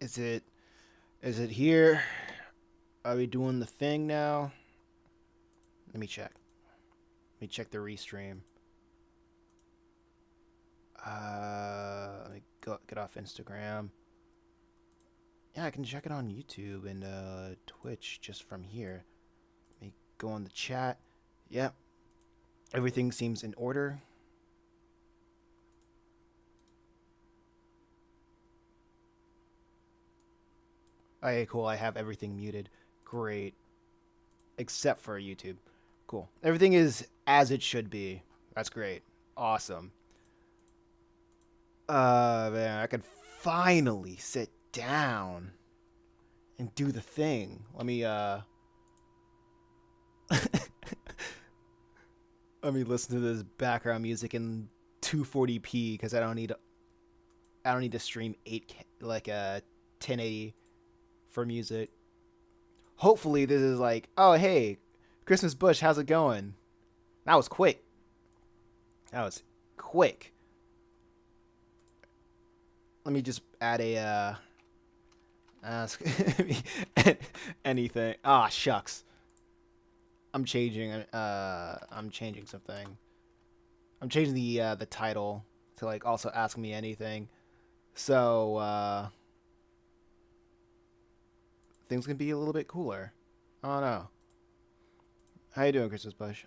Is it here? Are we doing the thing now? Let me check. Let me check the restream. Let me get off Instagram. Yeah, I can check it on YouTube and Twitch just from here. Let me go on the chat. Yep. Everything seems in order. Okay, cool. I have everything muted. Great. Except for YouTube. Cool. Everything is as it should be. That's great. Awesome. Man, I could finally sit down and do the thing. Let me let me listen to this background music in 240p because I don't need to stream 8K, like 1080 for music. Hopefully this is like, oh hey, Christmas Bush, how's it going? That was quick. That was quick. Let me just add a ask anything. Ah, shucks. I'm changing something. I'm changing the title to like also ask me anything. So things can be a little bit cooler. I don't know. How you doing, Christmas Bush?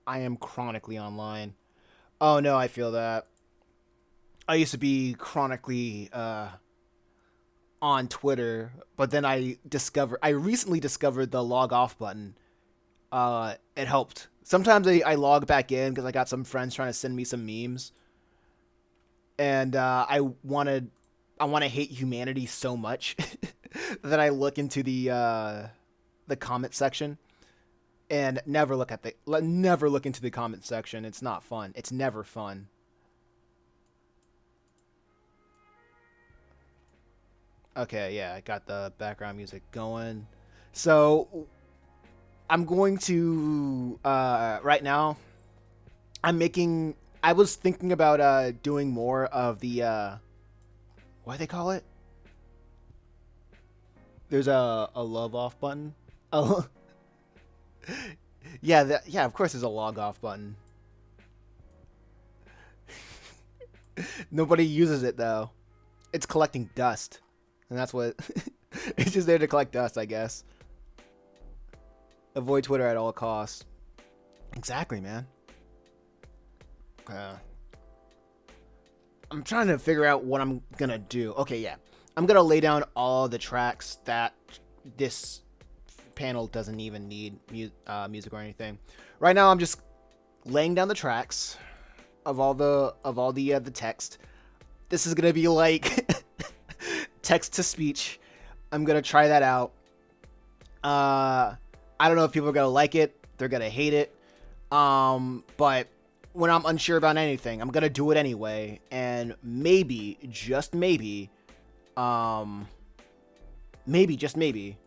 I am chronically online. Oh no, I feel that. I used to be chronically on Twitter, but then I recently discovered the log off button. It helped. Sometimes I log back in because I got some friends trying to send me some memes, and I want to hate humanity so much that I look into the comment section and never look into the comment section. It's not fun. It's never fun. Okay, yeah, I got the background music going. So I'm going to right now. I was thinking about doing more of the what do they call it? There's a love off button. Oh, yeah, yeah. Of course, there's a log off button. Nobody uses it though. It's collecting dust, and that's what. It's just there to collect dust, I guess. Avoid Twitter at all costs. Exactly, man. Uh, I'm trying to figure out what I'm gonna do. Okay, yeah. I'm gonna lay down all the tracks that this panel doesn't even need music or anything. Right now, I'm just laying down the tracks of all the text. This is gonna be like text to speech. I'm gonna try that out. I don't know if people are gonna like it. They're gonna hate it. But when I'm unsure about anything, I'm gonna do it anyway, and maybe, just maybe, just maybe,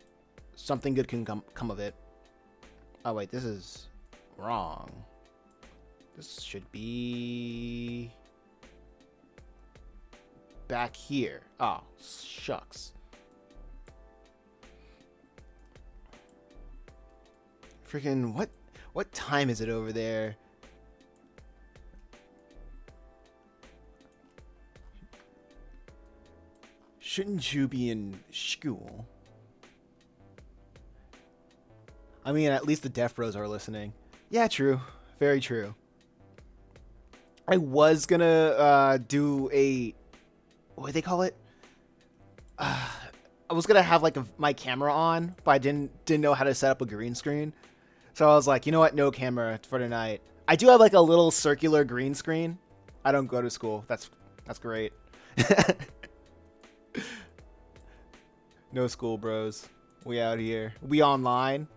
something good can come of it. Oh wait, this is wrong. This should be back here. Oh, shucks. Freaking what time is it over there? Shouldn't you be in school? I mean, at least the deaf bros are listening. Yeah, true. Very true. I was gonna do a what do they call it? I was gonna have like my camera on, but I didn't know how to set up a green screen. So I was like, you know what? No camera for tonight. I do have like a little circular green screen. I don't go to school. That's great. No school, bros. We out here. We online.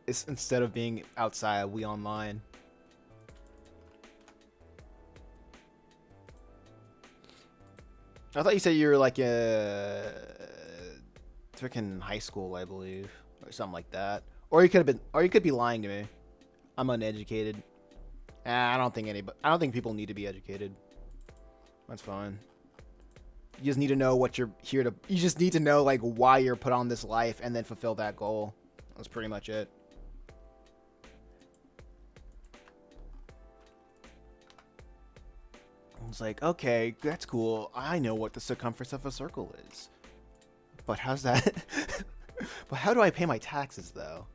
It's instead of being outside, we online. I thought you said you were like a freaking high school, I believe, or something like that. Or you could be lying to me. I'm uneducated. I don't think people need to be educated. That's fine. You just need to know what you're here to... You just need to know, like, why you're put on this life and then fulfill that goal. That's pretty much it. I was like, okay, that's cool. I know what the circumference of a circle is. But how's that... But how do I pay my taxes, though?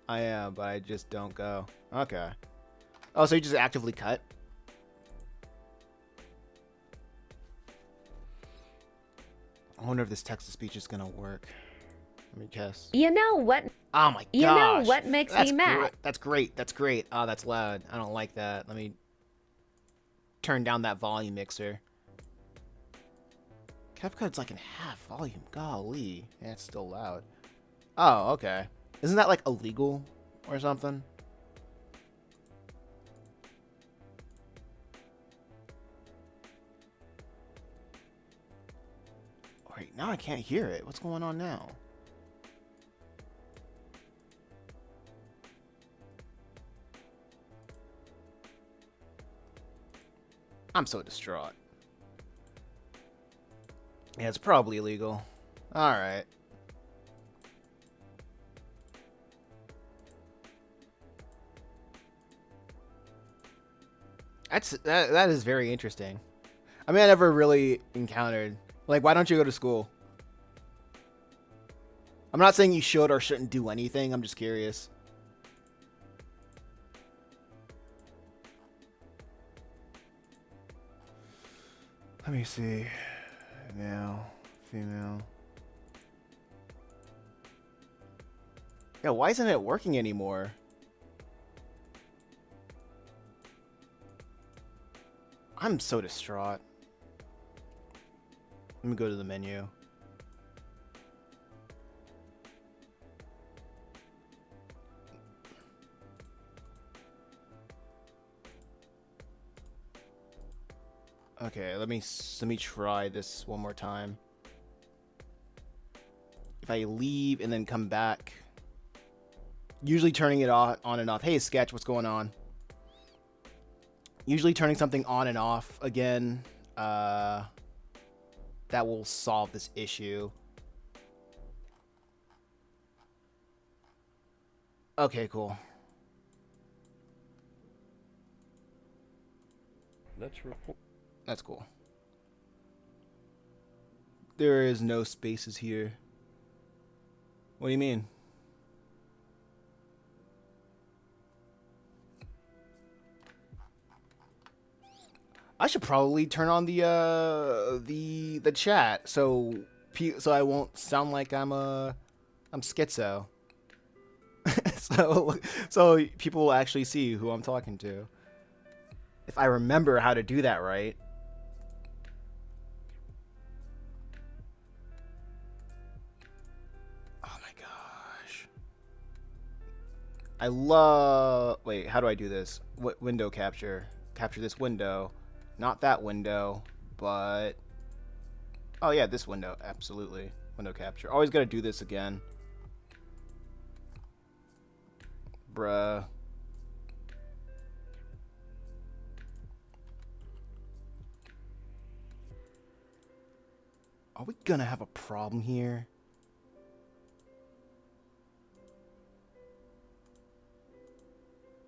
I am, but I just don't go. Okay. Oh, so you just actively cut? I wonder if this text-to-speech is gonna work. Let me guess. You know what? Oh my gosh. You know what makes me mad? That's great. That's great. Oh, that's loud. I don't like that. Let me turn down that volume mixer. CapCut's like in half volume. Golly. Yeah, it's still loud. Oh, okay. Isn't that like illegal or something? Wait, now I can't hear it. What's going on now? I'm so distraught. Yeah, it's probably illegal. Alright. That is very interesting. I mean, I never really encountered... Like, why don't you go to school? I'm not saying you should or shouldn't do anything. I'm just curious. Let me see. Male, female. Yeah, why isn't it working anymore? I'm so distraught. Let me go to the menu. Okay, let me try this one more time. If I leave and then come back, usually turning it on and off. Hey, Sketch, what's going on? Usually turning something on and off again, that will solve this issue. Okay, cool. Let's report. That's cool. There is no spaces here. What do you mean? I should probably turn on the chat so I won't sound like I'm schizo. so people will actually see who I'm talking to. If I remember how to do that right. Oh my gosh. I love... Wait, how do I do this? What window capture? Capture this window. Not that window, but... Oh yeah, this window. Absolutely. Window capture. Always gotta do this again. Bruh. Are we gonna have a problem here?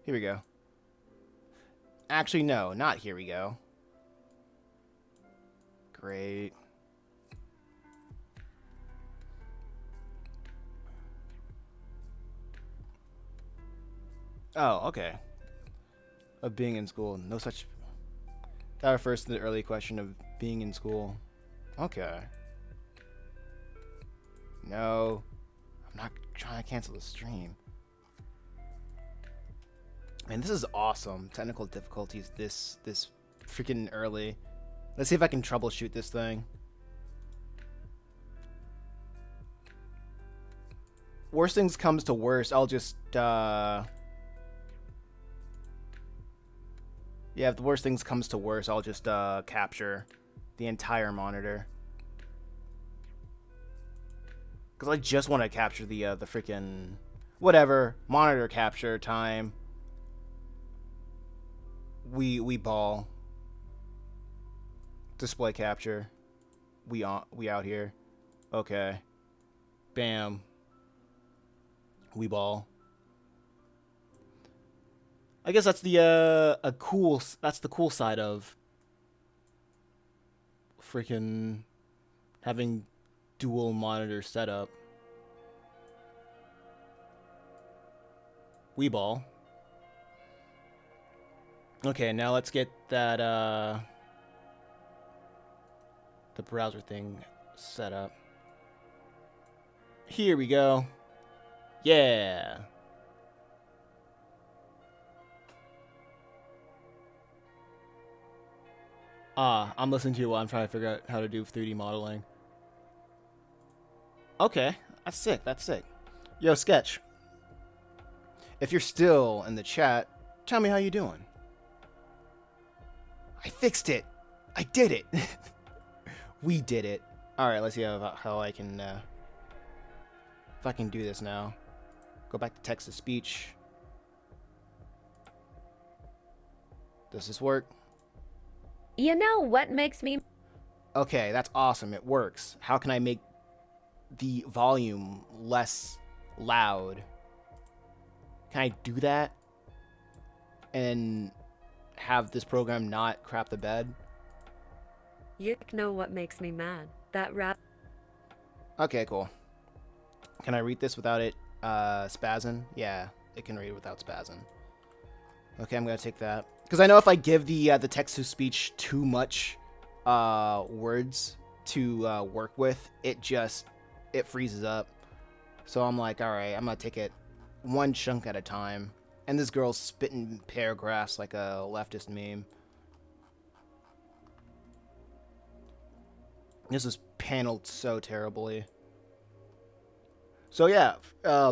Here we go. Actually, no, not here we go. Great. Oh, okay. Of being in school. No such... That refers to the early question of being in school. Okay. No. I'm not trying to cancel the stream. Man, this is awesome. Technical difficulties this freaking early. Let's see if I can troubleshoot this thing. Worst things comes to worst, I'll just yeah, if the worst things comes to worst, I'll just capture the entire monitor. Cause I just want to capture the freaking whatever monitor capture time. We ball. Display capture. We out here. Okay. Bam. We ball. I guess that's the that's the cool side of freaking having dual monitor setup. We ball. Okay, now let's get that the browser thing set up. Here we go. Yeah. I'm listening to you while I'm trying to figure out how to do 3D modeling. Okay, that's sick. That's sick. Yo, Sketch. If you're still in the chat, tell me how you doing. I fixed it. I did it. We did it. All right, let's see how I can if I can do this now. Go back to text to speech. Does this work? You know what makes me... Okay, that's awesome. It works. How can I make the volume less loud? Can I do that and have this program not crap the bed? You know what makes me mad? That rap. Okay, cool. Can I read this without it spazzing? Yeah, it can read without spazzing. Okay, I'm gonna take that because I know if I give the text to speech too much words to work with, it freezes up. So I'm like, all right, I'm gonna take it one chunk at a time. And this girl's spitting paragraphs like a leftist meme. This is paneled so terribly. So yeah,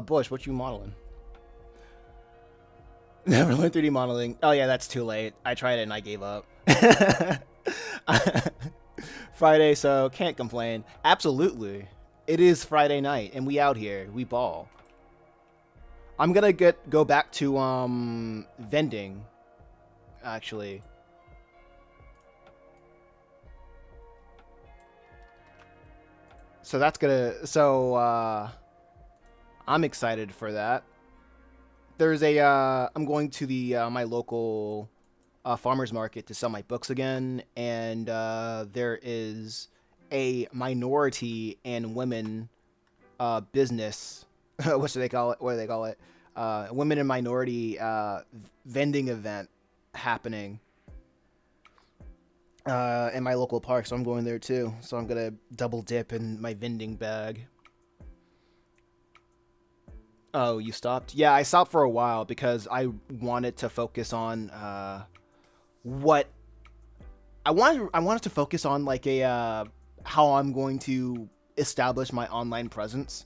Bush, what you modeling? Never learned 3D modeling. Oh yeah, that's too late. I tried it and I gave up. Friday, so can't complain. Absolutely. It is Friday night and we out here. We ball. I'm gonna go back to vending, actually. So that's gonna I'm excited for that. There's I'm going to the my local farmers market to sell my books again, and there is a minority and women business. What do they call it? What do they call it? Women and minority vending event happening in my local park, so I'm going there too. So I'm gonna double dip in my vending bag. Oh, you stopped? Yeah, I stopped for a while because I wanted to focus on what I wanted to focus on, like a how I'm going to establish my online presence,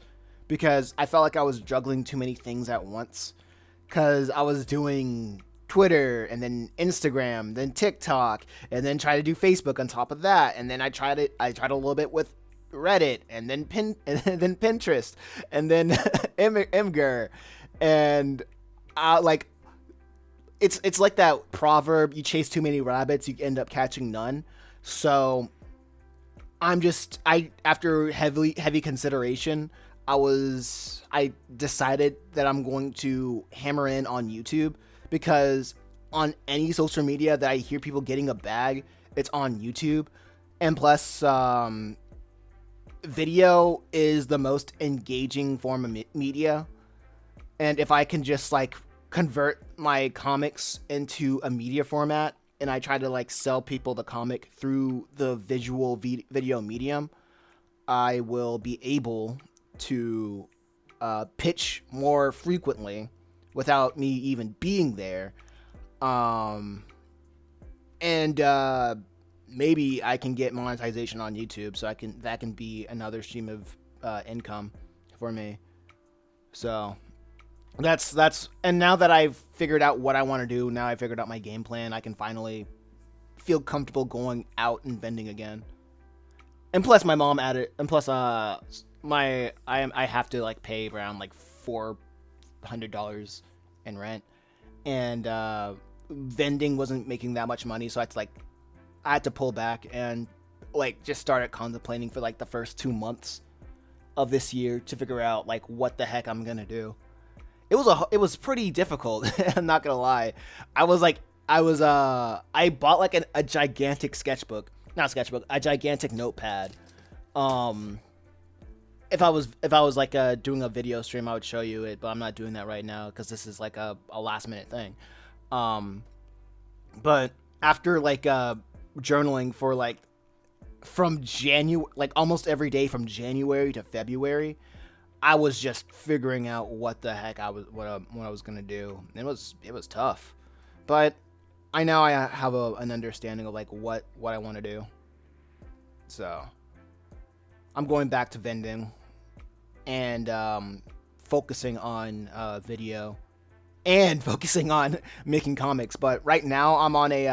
because I felt like I was juggling too many things at once, because I was doing Twitter and then Instagram, then TikTok, and then try to do Facebook on top of that, and then I tried a little bit with Reddit, and then Pinterest, and then Imgur, and like it's like that proverb: you chase too many rabbits, you end up catching none. So after heavy consideration, I decided that I'm going to hammer in on YouTube, because on any social media that I hear people getting a bag, it's on YouTube. And plus, video is the most engaging form of media. And if I can just like convert my comics into a media format, and I try to like sell people the comic through the visual video medium, I will be able to pitch more frequently without me even being there. Maybe I can get monetization on YouTube, so that can be another stream of income for me. So that's and now that I've figured out what I want to do, now I figured out my game plan, I can finally feel comfortable going out and vending again. And plus my mom added, and plus I have to like pay around like $400 in rent, and vending wasn't making that much money, so I had to pull back and like just started contemplating for like the first 2 months of this year to figure out like what the heck I'm gonna do. It was pretty difficult. I'm not gonna lie. I bought like a gigantic sketchbook, not sketchbook, a gigantic notepad. Um, if I was like doing a video stream, I would show you it, but I'm not doing that right now because this is like a last minute thing. Um, but after like journaling for like from January, like almost every day from January to February, I was just figuring out what the heck what I was gonna do. It was tough, but I now I have an understanding of like what I want to do. So I'm going back to vending and focusing on video and focusing on making comics. But right now I'm on a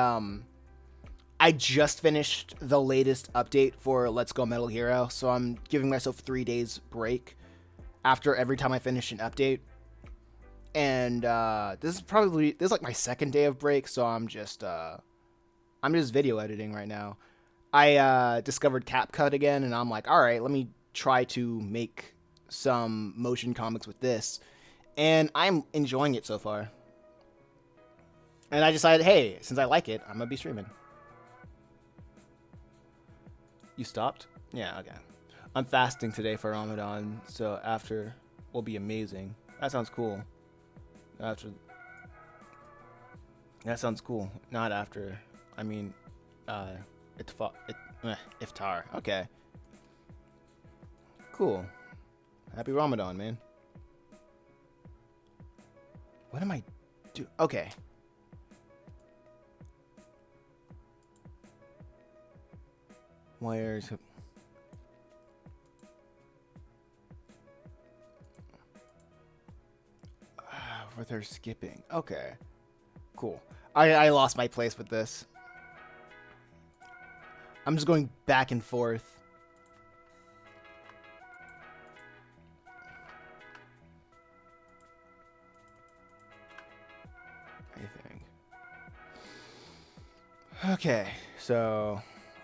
I just finished the latest update for Let's Go Metal Hero, so I'm giving myself 3 days break after every time I finish an update. And this is like my second day of break, so I'm just video editing right now. I discovered CapCut again, and I'm like, all right, let me try to make some motion comics with this, and I'm enjoying it so far. And I decided, hey, since I like it, I'm gonna be streaming. You stopped? Yeah, okay. I'm fasting today for Ramadan, so after will be amazing. That sounds cool. After. That sounds cool. Not after. I mean, iftar. Okay. Cool. Happy Ramadan, man. What am I do? Okay. Wires. Where they're skipping. Okay. Cool. I lost my place with this. I'm just going back and forth. I think. Okay, so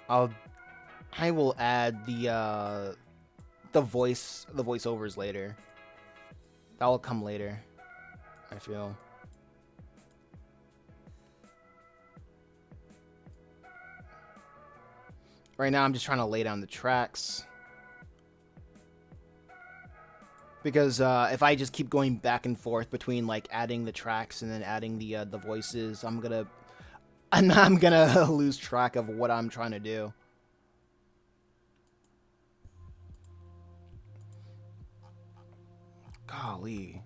I will add the voiceovers later. That will come later, I feel. Right now I'm just trying to lay down the tracks. Because if I just keep going back and forth between like adding the tracks and then adding the voices, I'm gonna lose track of what I'm trying to do. Golly.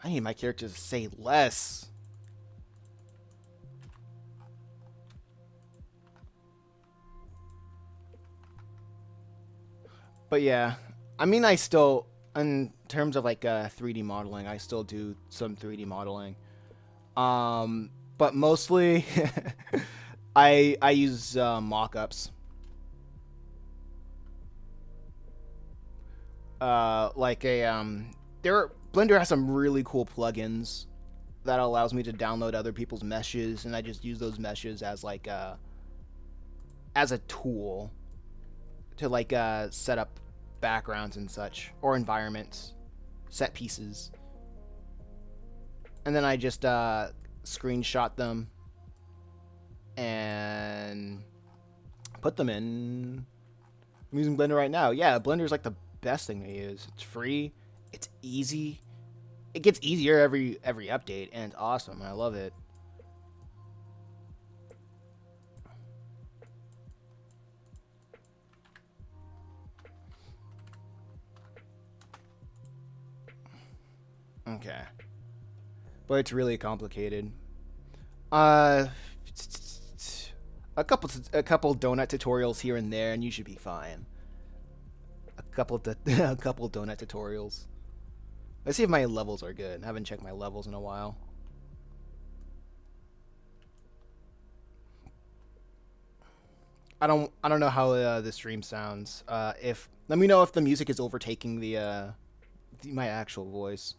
I need my characters to say less. But yeah, I mean, I still, in terms of like 3D modeling, I still do some 3D modeling. But mostly, I use mock-ups. Blender has some really cool plugins that allows me to download other people's meshes, and I just use those meshes as like as a tool to like set up backgrounds and such, or environments, set pieces, and then I just screenshot them and put them in. I'm using Blender right now. Yeah, Blender is like the best thing to use. It's free, it's easy, it gets easier every update, and it's awesome. I love it. Okay. But it's really complicated. A couple donut tutorials here and there, and you should be fine. A couple donut tutorials. Let's see if my levels are good. I haven't checked my levels in a while. I don't know how the stream sounds. Let me know if the music is overtaking my actual voice.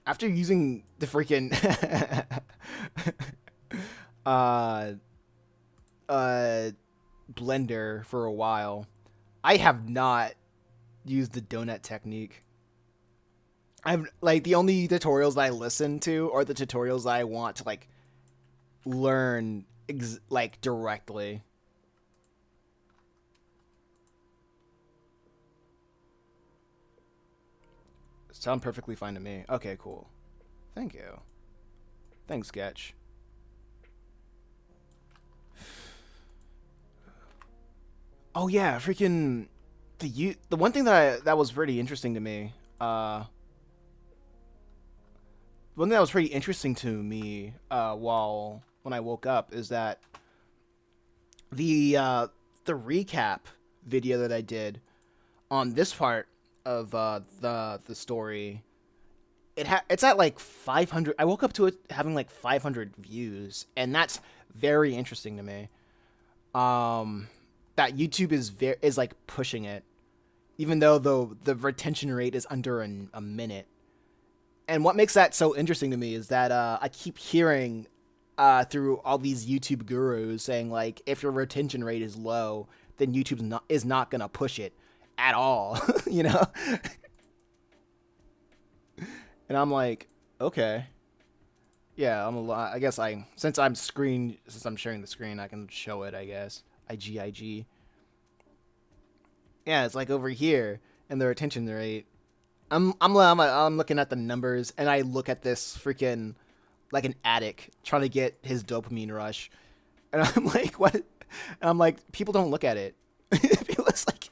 After using the freaking uh blender for a while, I have not used the donut technique. I've like the only tutorials that I listen to are the tutorials that I want to like learn like directly. Sound perfectly fine to me. Okay, cool. Thank you. Thanks, Sketch. Oh yeah, freaking the one thing that was pretty interesting to me. One thing that was pretty interesting to me while when I woke up is that the recap video that I did on this part of the story, it's at like 500. I woke up to it having like 500 views, and that's very interesting to me. That YouTube is like pushing it, even though the retention rate is under a minute. And what makes that so interesting to me is that I keep hearing through all these YouTube gurus saying like if your retention rate is low, then YouTube is not gonna push it at all, you know. And I'm like, okay, yeah, I guess since I'm sharing the screen, I can show it. I guess IG. Yeah, it's like over here, and the retention rate. I'm looking at the numbers, and I look at this freaking like an addict trying to get his dopamine rush, and I'm like, what? And I'm like, people don't look at it. It's like,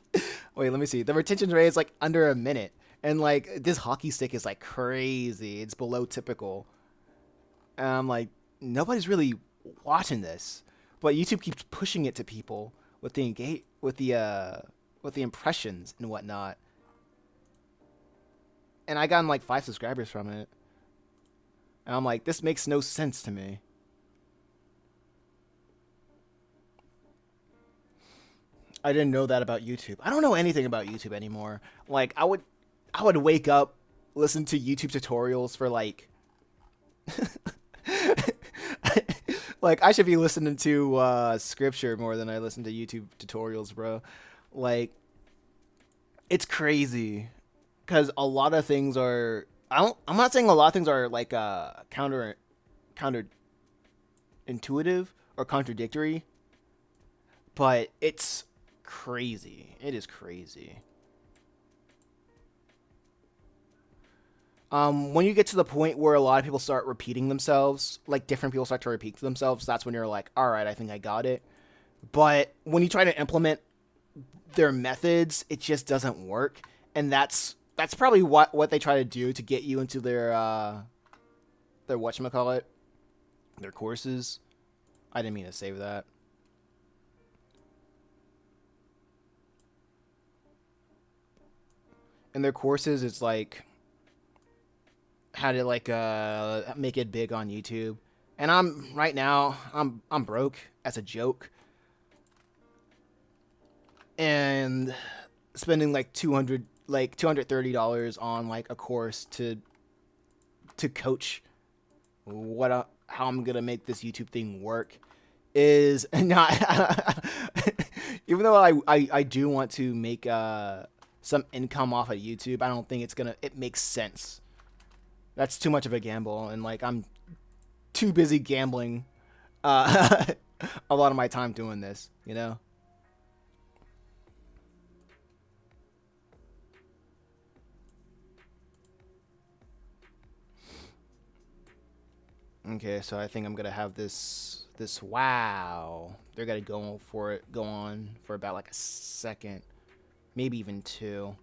wait, let me see. The retention rate is like under a minute, and like this hockey stick is like crazy. It's below typical, and I'm like, nobody's really watching this, but YouTube keeps pushing it to people with the impressions and whatnot. And I got like 5 subscribers from it. And I'm like, this makes no sense to me. I didn't know that about YouTube. I don't know anything about YouTube anymore. Like I would wake up, listen to YouTube tutorials for like like I should be listening to scripture more than I listen to YouTube tutorials, bro. Like it's crazy. Because a lot of things are, I'm not saying a lot of things are like counter intuitive or contradictory, but it's crazy. It is crazy. When you get to the point where a lot of people start repeating themselves, like different people start to repeat themselves, that's when you're like, all right, I think I got it. But when you try to implement their methods, it just doesn't work, and that's probably what they try to do to get you into their whatchamacallit, their courses. I didn't mean to save that. In their courses, it's like how to like make it big on YouTube. And I'm broke as a joke. And spending like $230 on like a course to coach how I'm gonna make this YouTube thing work is not. Even though I do want to make some income off of YouTube, I don't think it makes sense. That's too much of a gamble, and like I'm too busy gambling a lot of my time doing this, you know. Okay, so I think I'm gonna have this wow. They're gonna go on for about like a second, maybe even 2.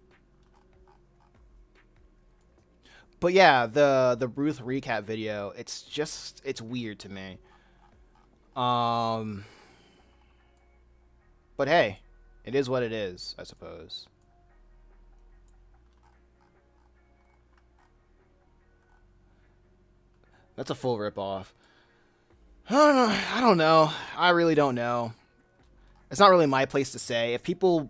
But yeah, the Ruth recap video, it's weird to me. But hey, it is what it is, I suppose. That's a full ripoff. I don't know. I really don't know. It's not really my place to say. If people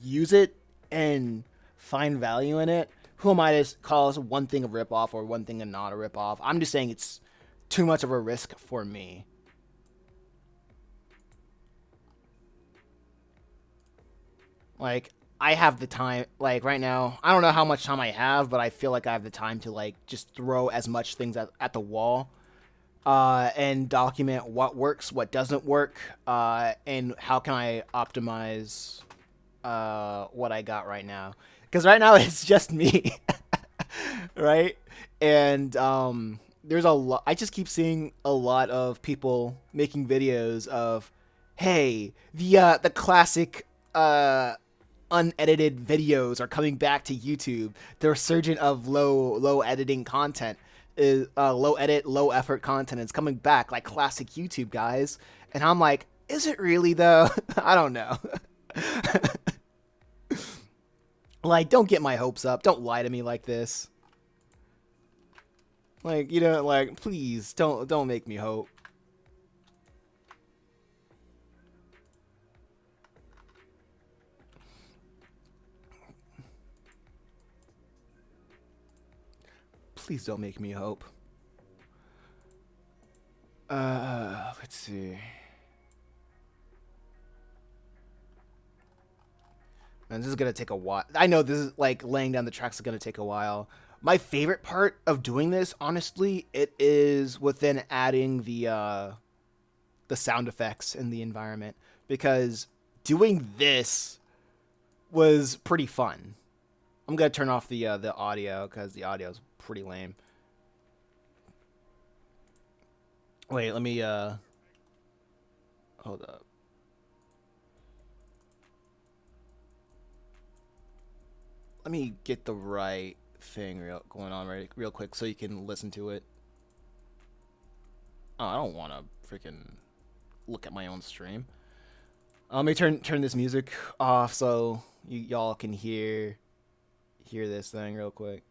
use it and find value in it, who am I to call one thing a ripoff or one thing a not a ripoff? I'm just saying it's too much of a risk for me. Like, I have the time, like, right now, I don't know how much time I have, but I feel like I have the time to, like, just throw as much things at the wall, and document what works, what doesn't work, and how can I optimize, what I got right now. Because right now, it's just me, right? And, there's a lot, I just keep seeing a lot of people making videos of, hey, the classic, unedited videos are coming back to YouTube. The resurgence of low editing content is low edit, low effort content is coming back like classic YouTube guys. And I'm like, is it really though? I don't know. Like, don't get my hopes up. Don't lie to me like this. Like, you know, like, please don't make me hope. Please don't make me hope. Let's see. And this is gonna take a while. I know this is like laying down the tracks is gonna take a while. My favorite part of doing this, honestly, it is within adding the sound effects in the environment, because doing this was pretty fun. I'm gonna turn off the audio because the audio is pretty lame. Wait, let me hold up. Let me get the right thing going on real quick so you can listen to it. Oh, I don't want to freaking look at my own stream. Let me turn this music off so y'all can hear this thing real quick.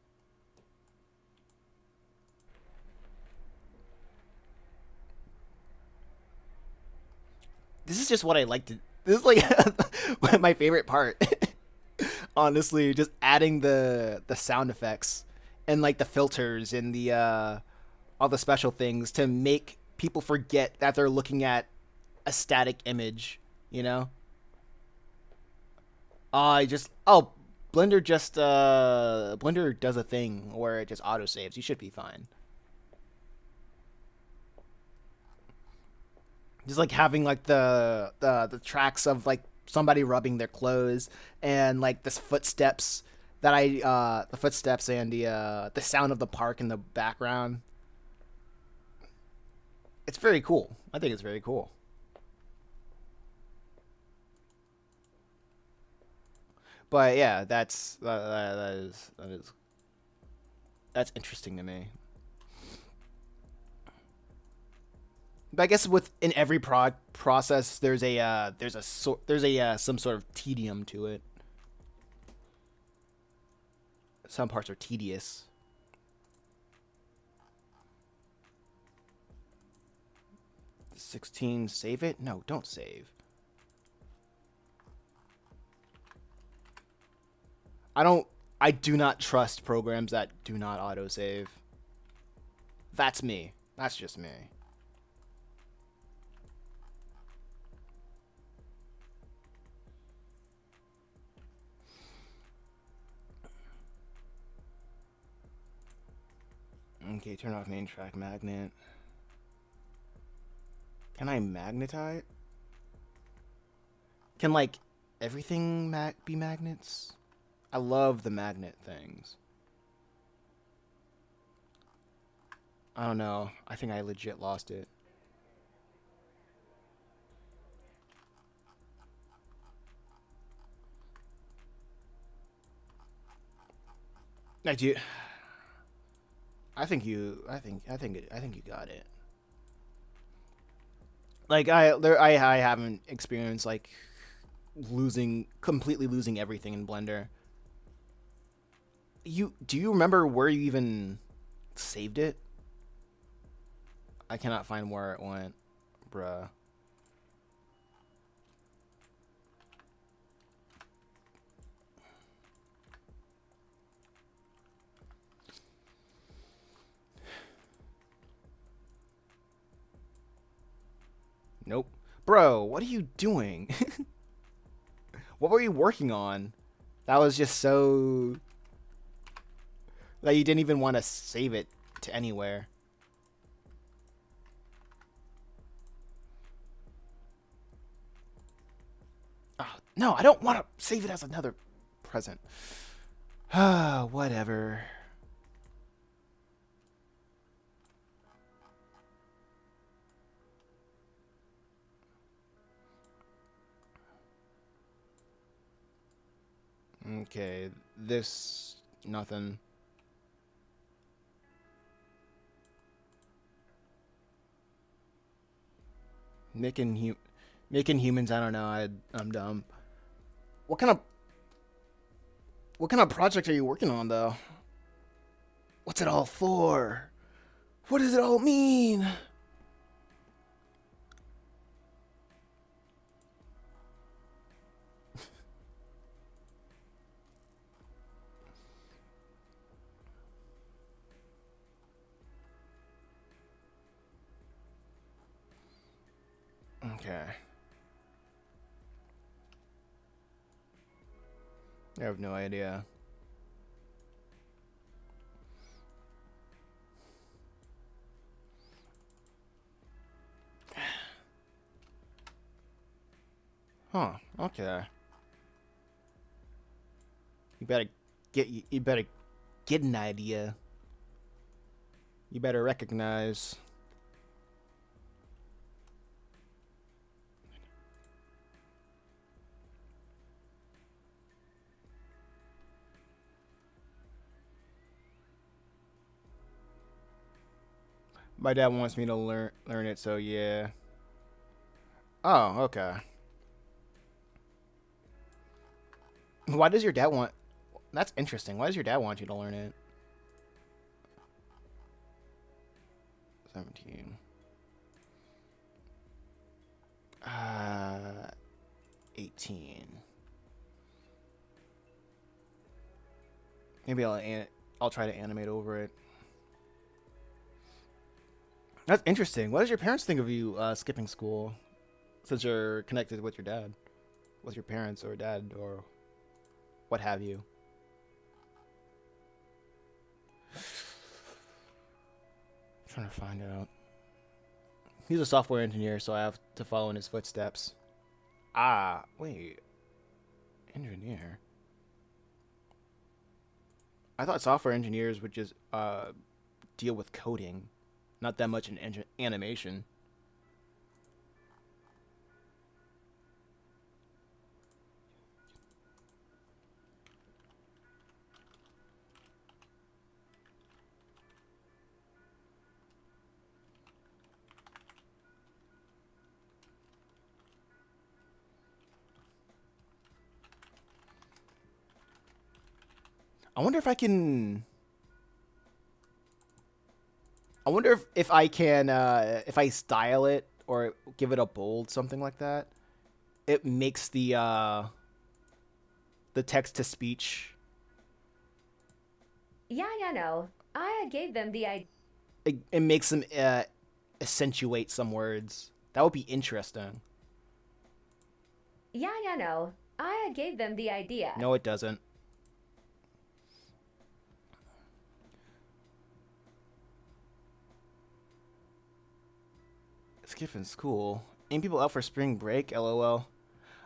This is just what I like to. This is like my favorite part. Honestly, just adding the sound effects and like the filters and the all the special things to make people forget that they're looking at a static image, you know? Blender just Blender does a thing where it just auto saves. You should be fine. Just like having like the tracks of like somebody rubbing their clothes and like this footsteps that the footsteps and the sound of the park in the background. It's very cool. I think it's very cool. But yeah, that's interesting to me. But I guess within every process, there's some sort of tedium to it. Some parts are tedious. $16, save it? No, don't save. I do not trust programs that do not autosave. That's me. That's just me. Okay, turn off main track magnet. Can I magnetize? Can like everything be magnets? I love the magnet things. I don't know. I think I legit lost it. I do. I think you got it. Like I haven't experienced like completely losing everything in Blender. Do you remember where you even saved it? I cannot find where it went, bruh. Nope. Bro, what are you doing? What were you working on? That was just so... That you didn't even want to save it to anywhere. Oh, no, I don't want to save it as another present. Ah, whatever. Okay, this... nothing. Making humans, I don't know, I'm dumb. What kind of project are you working on, though? What's it all for? What does it all mean? Okay. I have no idea. Huh, okay. You better get an idea. You better recognize. My dad wants me to learn it, so yeah. Oh, okay. Why does your dad want... That's interesting. Why does your dad want you to learn it? 17. 18. Maybe I'll try to animate over it. That's interesting. What does your parents think of you skipping school? Since you're connected with your dad. With your parents or dad or what have you. I'm trying to find out. He's a software engineer, so I have to follow in his footsteps. Ah, wait. Engineer? I thought software engineers would just deal with coding. Not that much in animation. I wonder if I can... I wonder if I can, if I style it or give it a bold, something like that, it makes the text-to-speech... Yeah, no. I gave them the idea. It makes them accentuate some words. That would be interesting. Yeah, no. I gave them the idea. No, it doesn't. Skipping school. Ain't people out for spring break? LOL.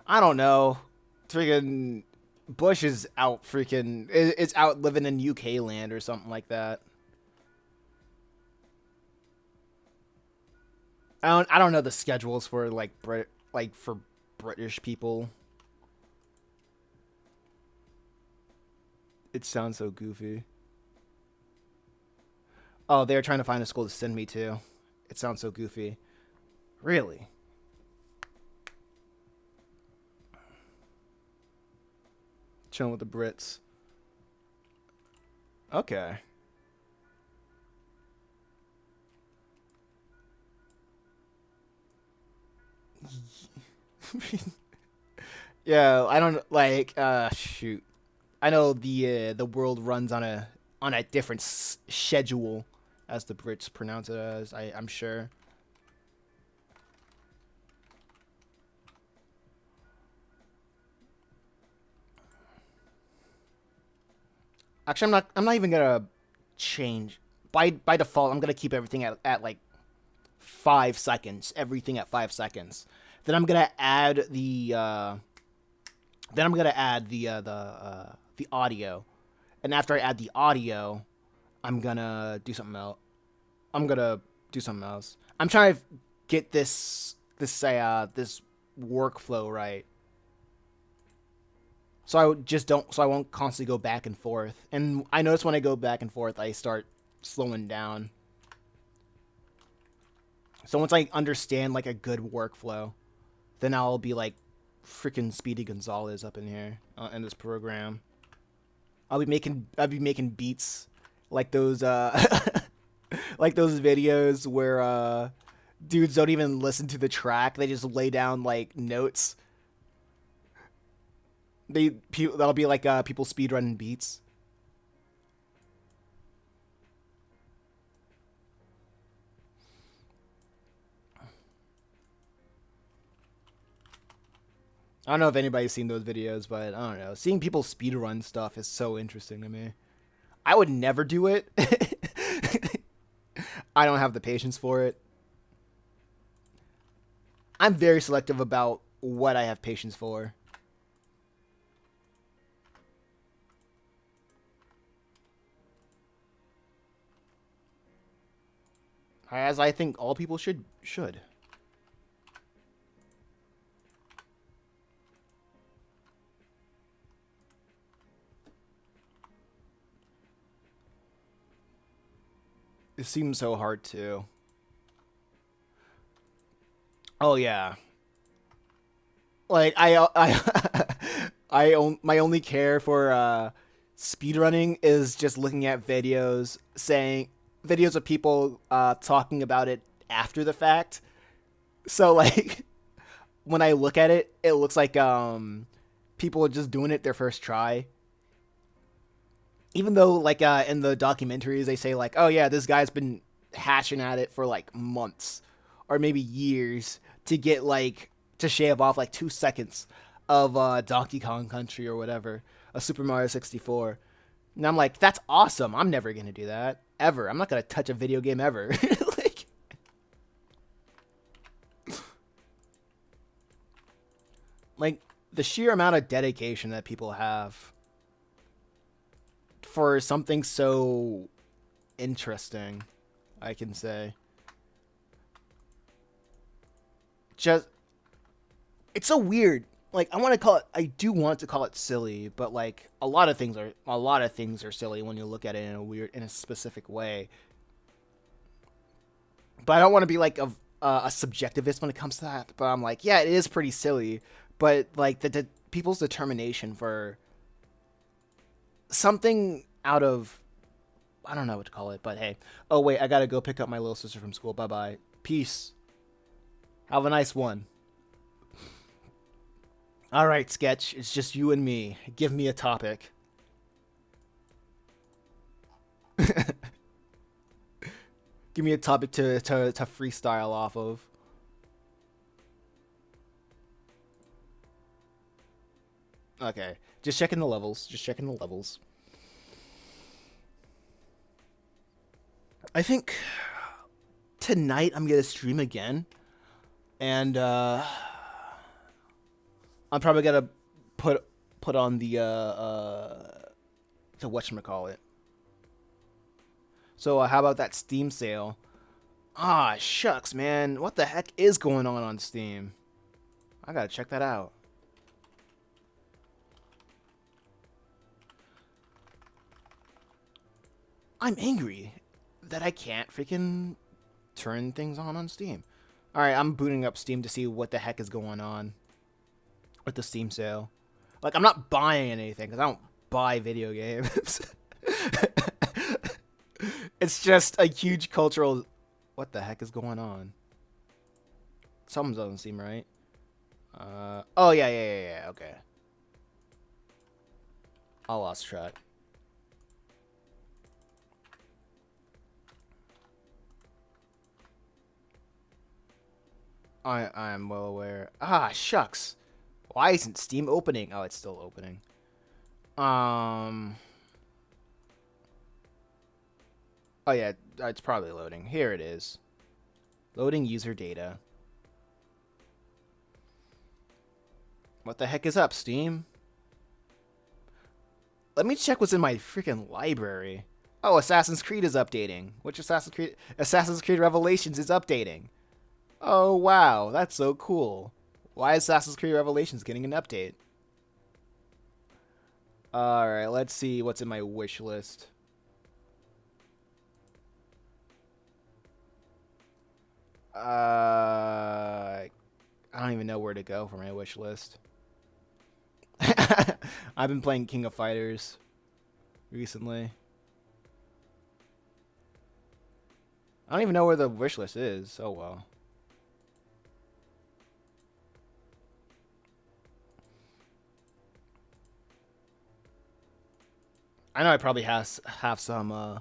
I don't know. Freaking Bush is out freaking... It's out living in UK land or something like that. I don't know the schedules for like for British people. It sounds so goofy. Oh, they're trying to find a school to send me to. It sounds so goofy. Really? Chilling with the Brits. Okay. Yeah, I don't like shoot. I know the world runs on a different schedule as the Brits pronounce it as. I'm sure. Actually, I'm not even gonna change. By default, I'm gonna keep everything at like 5 seconds. Everything at 5 seconds. Then I'm gonna add the the audio, and after I add the audio, I'm gonna do something else. I'm gonna do something else. I'm trying to get this workflow right. So I just don't. So I won't constantly go back and forth. And I notice when I go back and forth, I start slowing down. So once I understand like a good workflow, then I'll be like freaking Speedy Gonzalez up in here in this program. I'll be making beats like those like those videos where dudes don't even listen to the track. They just lay down like notes. That'll be like people speedrunning beats. I don't know if anybody's seen those videos, but I don't know. Seeing people speedrun stuff is so interesting to me. I would never do it. I don't have the patience for it. I'm very selective about what I have patience for. As I think all people should. It seems so hard too. Oh yeah. Like my only care for speedrunning is just looking at videos of people talking about it after the fact. So like when I look at it, it looks like people are just doing it their first try. Even though like in the documentaries they say like, oh yeah, this guy's been hashing at it for like months or maybe years to get like to shave off like 2 seconds of Donkey Kong Country or whatever, a Super Mario 64. And I'm like, that's awesome. I'm never gonna do that ever. I'm not gonna touch a video game ever. Like, like the sheer amount of dedication that people have for something so interesting, I can say. Just it's so weird. Like I do want to call it silly, but like a lot of things are silly when you look at it in a specific way. But I don't want to be like a subjectivist when it comes to that. But I'm like, yeah, it is pretty silly. But like the people's determination for something out of I don't know what to call it, but hey. Oh wait, I gotta go pick up my little sister from school. Bye bye. Peace. Have a nice one. Alright, Sketch. It's just you and me. Give me a topic. Give me a topic to freestyle off of. Okay. Just checking the levels. Just checking the levels. I think tonight I'm gonna stream again. And I'm probably gonna put on the whatchamacallit. So how about that Steam sale? Ah, shucks, man. What the heck is going on Steam? I gotta check that out. I'm angry that I can't freaking turn things on Steam. Alright, I'm booting up Steam to see what the heck is going on with the Steam sale. Like, I'm not buying anything, because I don't buy video games. It's just a huge cultural... What the heck is going on? Something doesn't seem right. Oh, yeah, okay. I lost track. I am well aware. Ah, shucks. Why isn't Steam opening? Oh, it's still opening. Oh yeah, it's probably loading. Here it is. Loading user data. What the heck is up, Steam? Let me check what's in my freaking library. Oh, Assassin's Creed is updating. Which Assassin's Creed? Assassin's Creed Revelations is updating. Oh, wow. That's so cool. Why is Assassin's Creed Revelations getting an update? Alright, let's see what's in my wish list. I don't even know where to go for my wish list. I've been playing King of Fighters recently. I don't even know where the wish list is. Oh well. I know I probably have some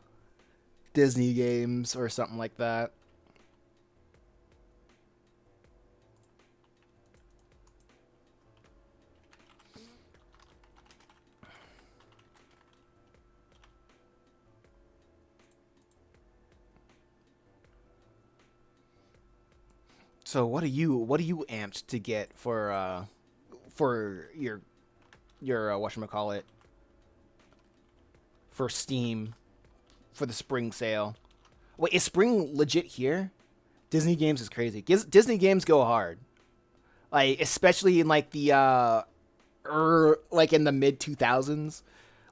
Disney games or something like that. So what are you amped to get for your whatchamacallit, for Steam for the spring sale? Wait, is spring legit here? Disney games is crazy. Disney games go hard. Like especially in like the like in the mid 2000s,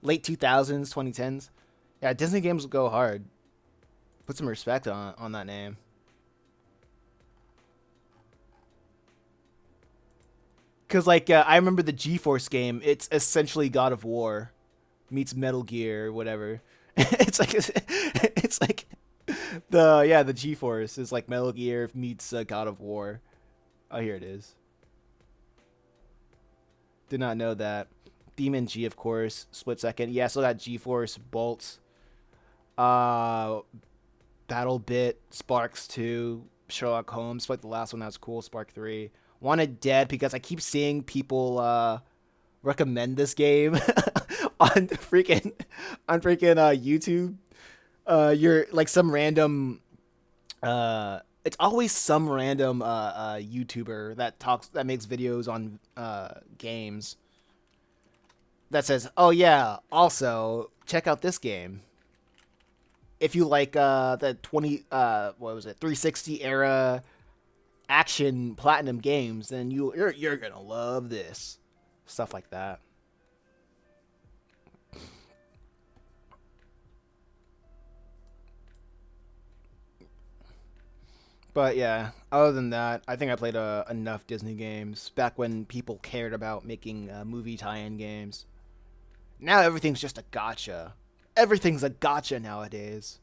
late 2000s, 2010s. Yeah, Disney games will go hard. Put some respect on that name. Cause like I remember the GeForce game. It's essentially God of War meets Metal Gear or whatever. it's like the GeForce is like Metal Gear meets God of War. Oh, here it is. Did not know that. Demon G, of course. Split Second. Yeah, so got GeForce, Bolts, uh, Battle Bit, Sparks 2, Sherlock Holmes. Like the last one that was cool. Spark 3. Wanted Dead because I keep seeing people recommend this game on freaking YouTube. You're like some random it's always some random YouTuber that makes videos on games that says, "Oh yeah, also check out this game. If you like the 360 era action platinum games, then you're going to love this." Stuff like that. But yeah, other than that, I think I played enough Disney games back when people cared about making movie tie-in games. Now everything's just a gotcha. Everything's a gotcha nowadays.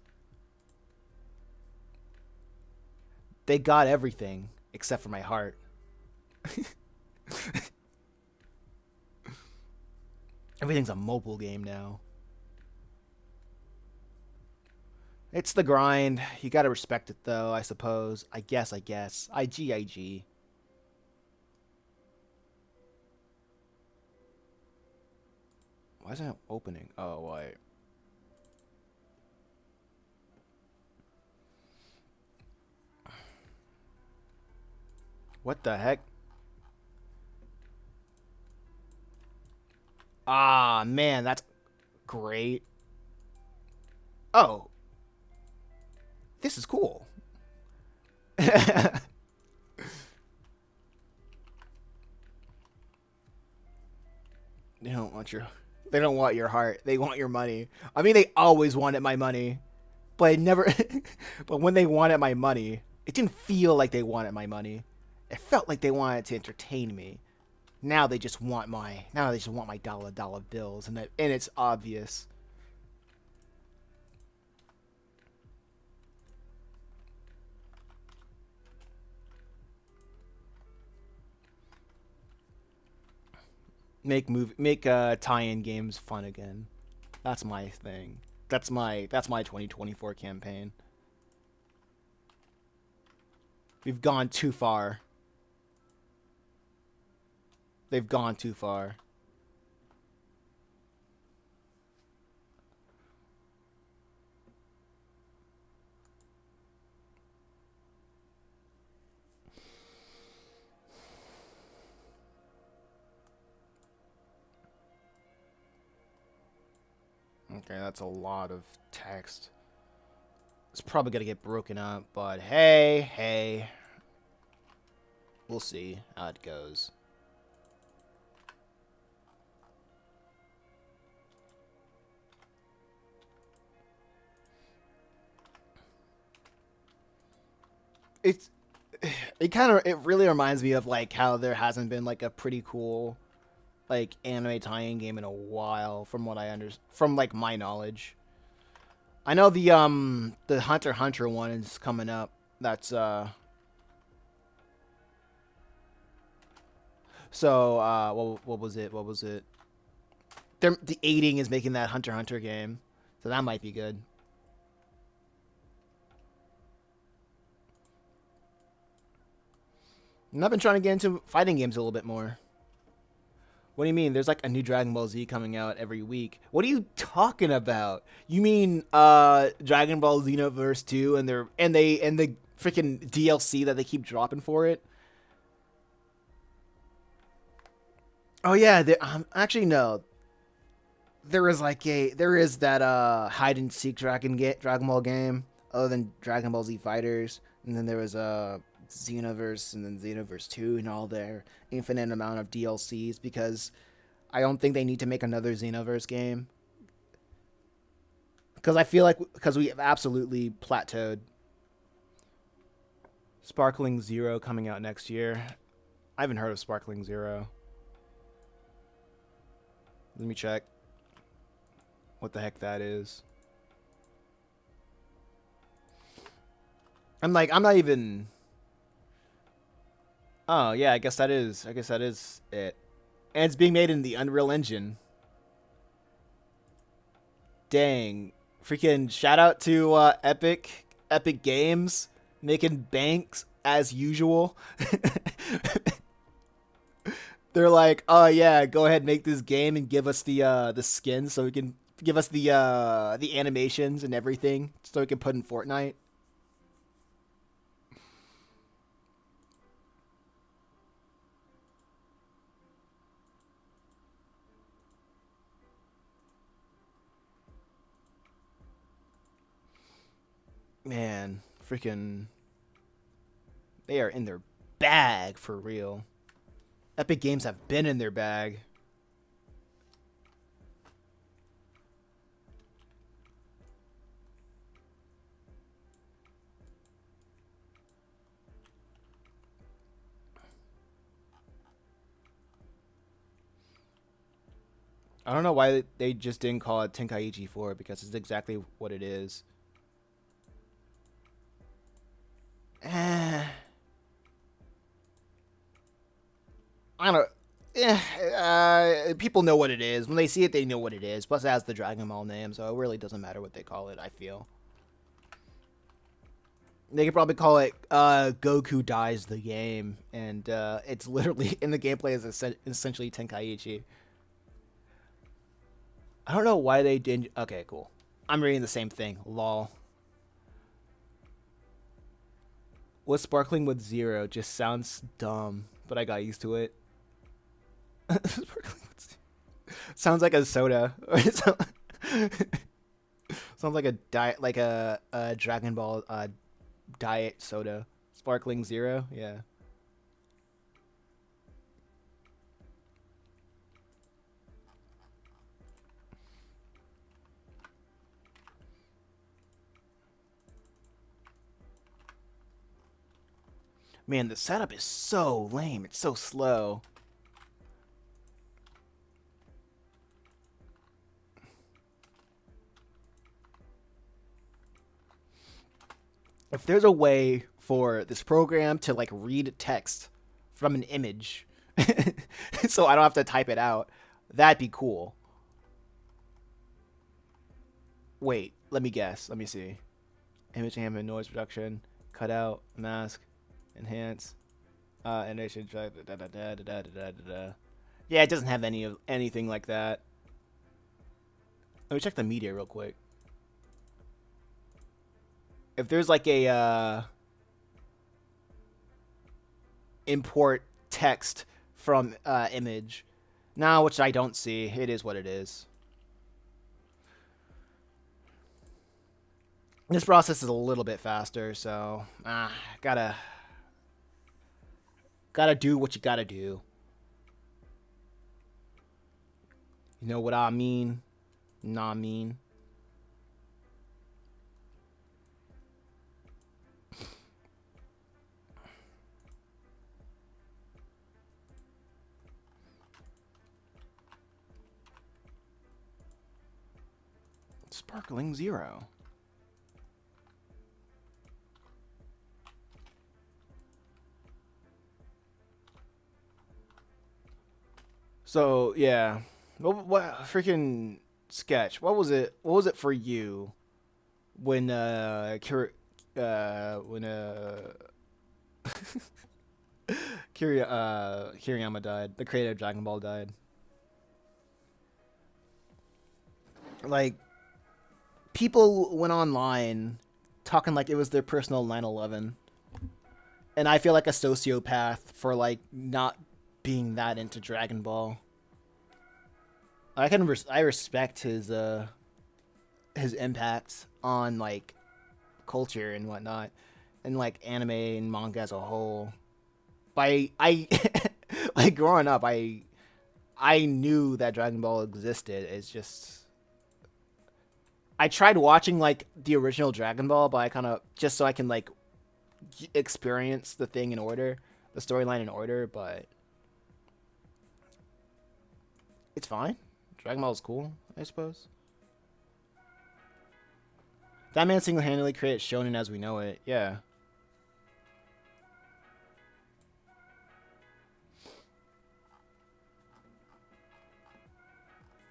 They got everything except for my heart. Everything's a mobile game now. It's the grind. You gotta respect it, though, I suppose. I guess. IG. Why isn't it opening? Oh, wait. What the heck? Ah, man, that's great. Oh. This is cool. They don't want your heart. They want your money. I mean, they always wanted my money. But I never but when they wanted my money, it didn't feel like they wanted my money. It felt like they wanted to entertain me. Now they just want my dollar bills, and it's obvious. Make tie-in games fun again. That's my thing. That's my 2024 campaign. We've gone too far. They've gone too far. Okay, that's a lot of text. It's probably gonna get broken up, but hey. We'll see how it goes. It's it really reminds me of like how there hasn't been like a pretty cool like anime tie-in game in a while from what I from like my knowledge. I know the Hunter x Hunter one is coming up. That's so what was it? What was it? The aiding is making that Hunter x Hunter game. So that might be good. And I've been trying to get into fighting games a little bit more. What do you mean? There's like a new Dragon Ball Z coming out every week. What are you talking about? You mean Dragon Ball Xenoverse 2 and the freaking DLC that they keep dropping for it? Oh yeah, actually no. There is that hide and seek Dragon Ball game other than Dragon Ball Z Fighters, and then there was a Xenoverse and then Xenoverse 2 and all their infinite amount of DLCs because I don't think they need to make another Xenoverse game. Because I feel like we have absolutely plateaued. Sparkling Zero coming out next year. I haven't heard of Sparkling Zero. Let me check what the heck that is. I'm not even. Oh yeah, I guess that is it. And it's being made in the Unreal Engine. Dang. Freaking shout out to Epic Games making banks as usual. They're like, "Oh yeah, go ahead, make this game and give us the skins so we can give us the animations and everything so we can put in Fortnite." Man, freaking they are in their bag for real. Epic Games have been in their bag. I don't know why they just didn't call it Tenkaichi 4 because it's exactly what it is. I don't. People know what it is. When they see it, they know what it is. Plus, it has the Dragon Ball name, so it really doesn't matter what they call it, I feel. They could probably call it Goku Dies the Game, and it's literally, in the gameplay, is essentially Tenkaichi. I don't know why they didn't. Okay, cool. I'm reading the same thing. Lol. What's sparkling with zero just sounds dumb, but I got used to it. Sounds like a soda. Sounds like a diet, like a Dragon Ball diet soda. Sparkling Zero, yeah. Man, the setup is so lame. It's so slow. If there's a way for this program to like read text from an image so I don't have to type it out, that'd be cool. Wait, let me guess. Let me see. Image ambient noise reduction, cut out, mask, enhance, animation. Yeah, it doesn't have anything like that. Let me check the media real quick. If there's like a import text from image, now which I don't see, it is what it is. This process is a little bit faster, so gotta do what you gotta do. You know what I mean? Nah, mean. Sparkling Zero. So yeah, what freaking sketch? What was it? What was it for you when when Kiriyama died, the creator of Dragon Ball died? Like people went online talking like it was their personal 9/11, and I feel like a sociopath for like not being that into Dragon Ball. I respect his impact on like culture and whatnot, and like anime and manga as a whole. But I like growing up, I knew that Dragon Ball existed. It's just I tried watching like the original Dragon Ball, but I kind of just so I can like experience the thing in order, the storyline in order. But it's fine. Dragon Ball is cool, I suppose. That man single-handedly created Shonen as we know it. Yeah.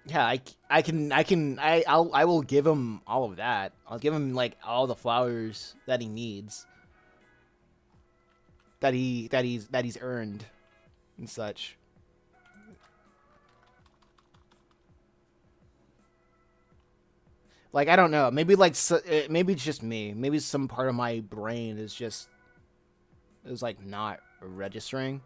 Yeah, I will give him all of that. I'll give him like all the flowers that he needs. That he's earned and such. Like I don't know, maybe like maybe it's just me. Maybe some part of my brain is like not registering.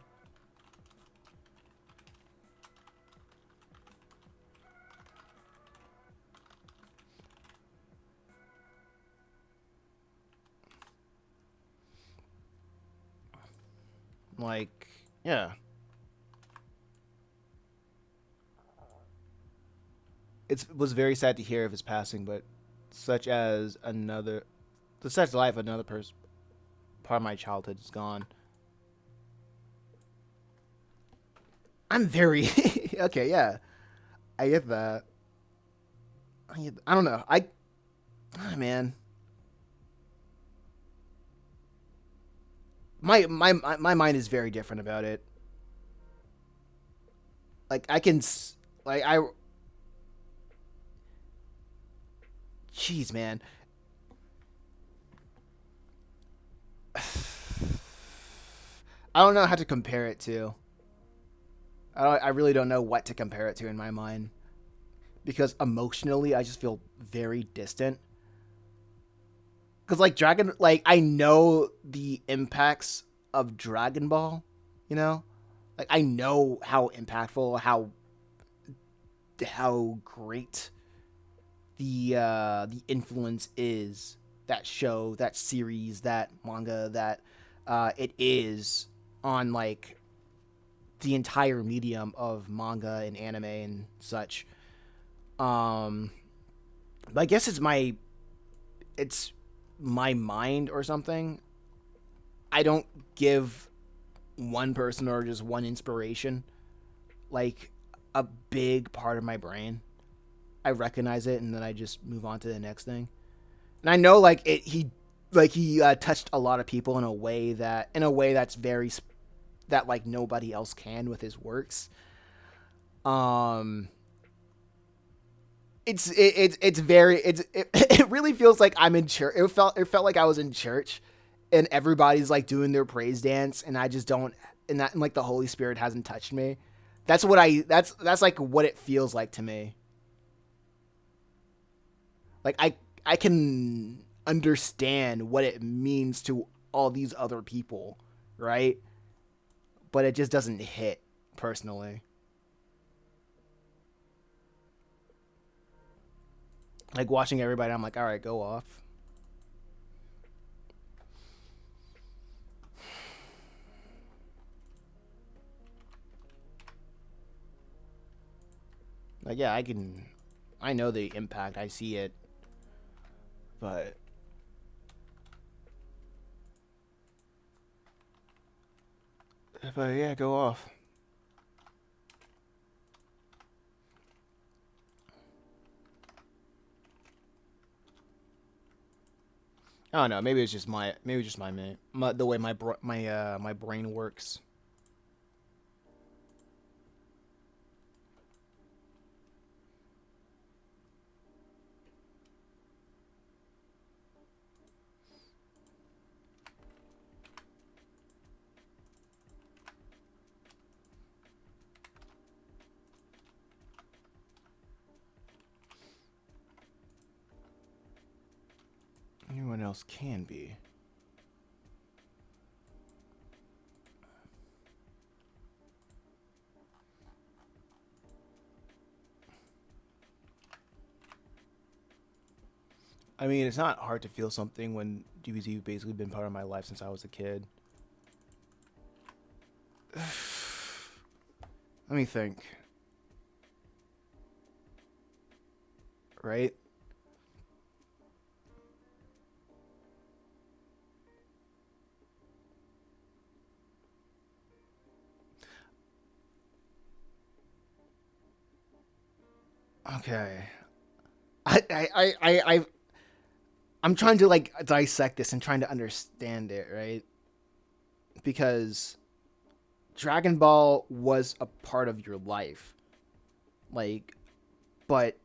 Like, yeah. It was very sad to hear of his passing, but such as another, the such life another person part of my childhood is gone. I'm very okay. Yeah, I get that. I don't know. Man, my mind is very different about it. Like I can, like I, jeez, man. I don't know how to compare it to. I really don't know what to compare it to in my mind because emotionally I just feel very distant. Because like I know the impacts of Dragon Ball, you know, like I know how impactful, how great the influence is, that show, that series, that manga, that it is on like the entire medium of manga and anime and such. But I guess it's my mind or something. I don't give one person or just one inspiration like a big part of my brain. I recognize it and then I just move on to the next thing. And I know like he touched a lot of people in a way that's very that like nobody else can with his works. Um it's very it really feels like I'm in church. It felt like I was in church and everybody's like doing their praise dance and I just don't, and like the Holy Spirit hasn't touched me. That's like what it feels like to me. Like I can understand what it means to all these other people, right? But it just doesn't hit personally. Like watching everybody, I'm like, all right, go off. Like, yeah, I know the impact. I see it. But yeah, go off. I don't know. Maybe it's just the way my brain works. Anyone else can be. I mean, it's not hard to feel something when DBZ basically been part of my life since I was a kid. Let me think. Right? Okay. I'm trying to like dissect this and trying to understand it, right? Because Dragon Ball was a part of your life. Like, but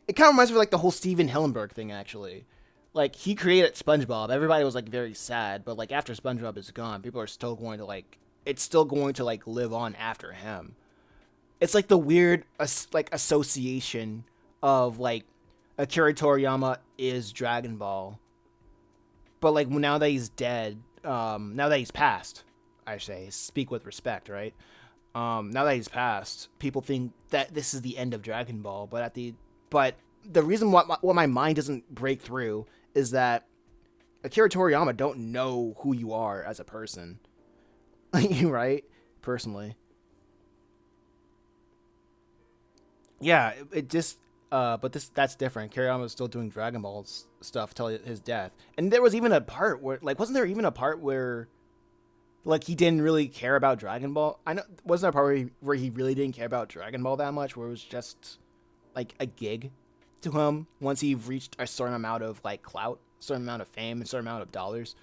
it kind of reminds me of like the whole Steven Hillenburg thing, actually. Like, he created SpongeBob. Everybody was like very sad, but like after SpongeBob is gone, people are still going to like, it's still going to like live on after him. It's like the weird like association of like Akira Toriyama is Dragon Ball, but like now that he's dead, now that he's passed, I say, speak with respect, right? Now that he's passed, people think that this is the end of Dragon Ball, but the reason what my mind doesn't break through is that Akira Toriyama don't know who you are as a person, right? Personally, yeah, it just but that's different. Toriyama was still doing Dragon Ball stuff till his death, and there was even a part where like wasn't there even a part where like he didn't really care about Dragon Ball? I know wasn't there a part where he really didn't care about Dragon Ball that much, where it was just like a gig to him once he reached a certain amount of like clout, a certain amount of fame, a certain amount of dollars,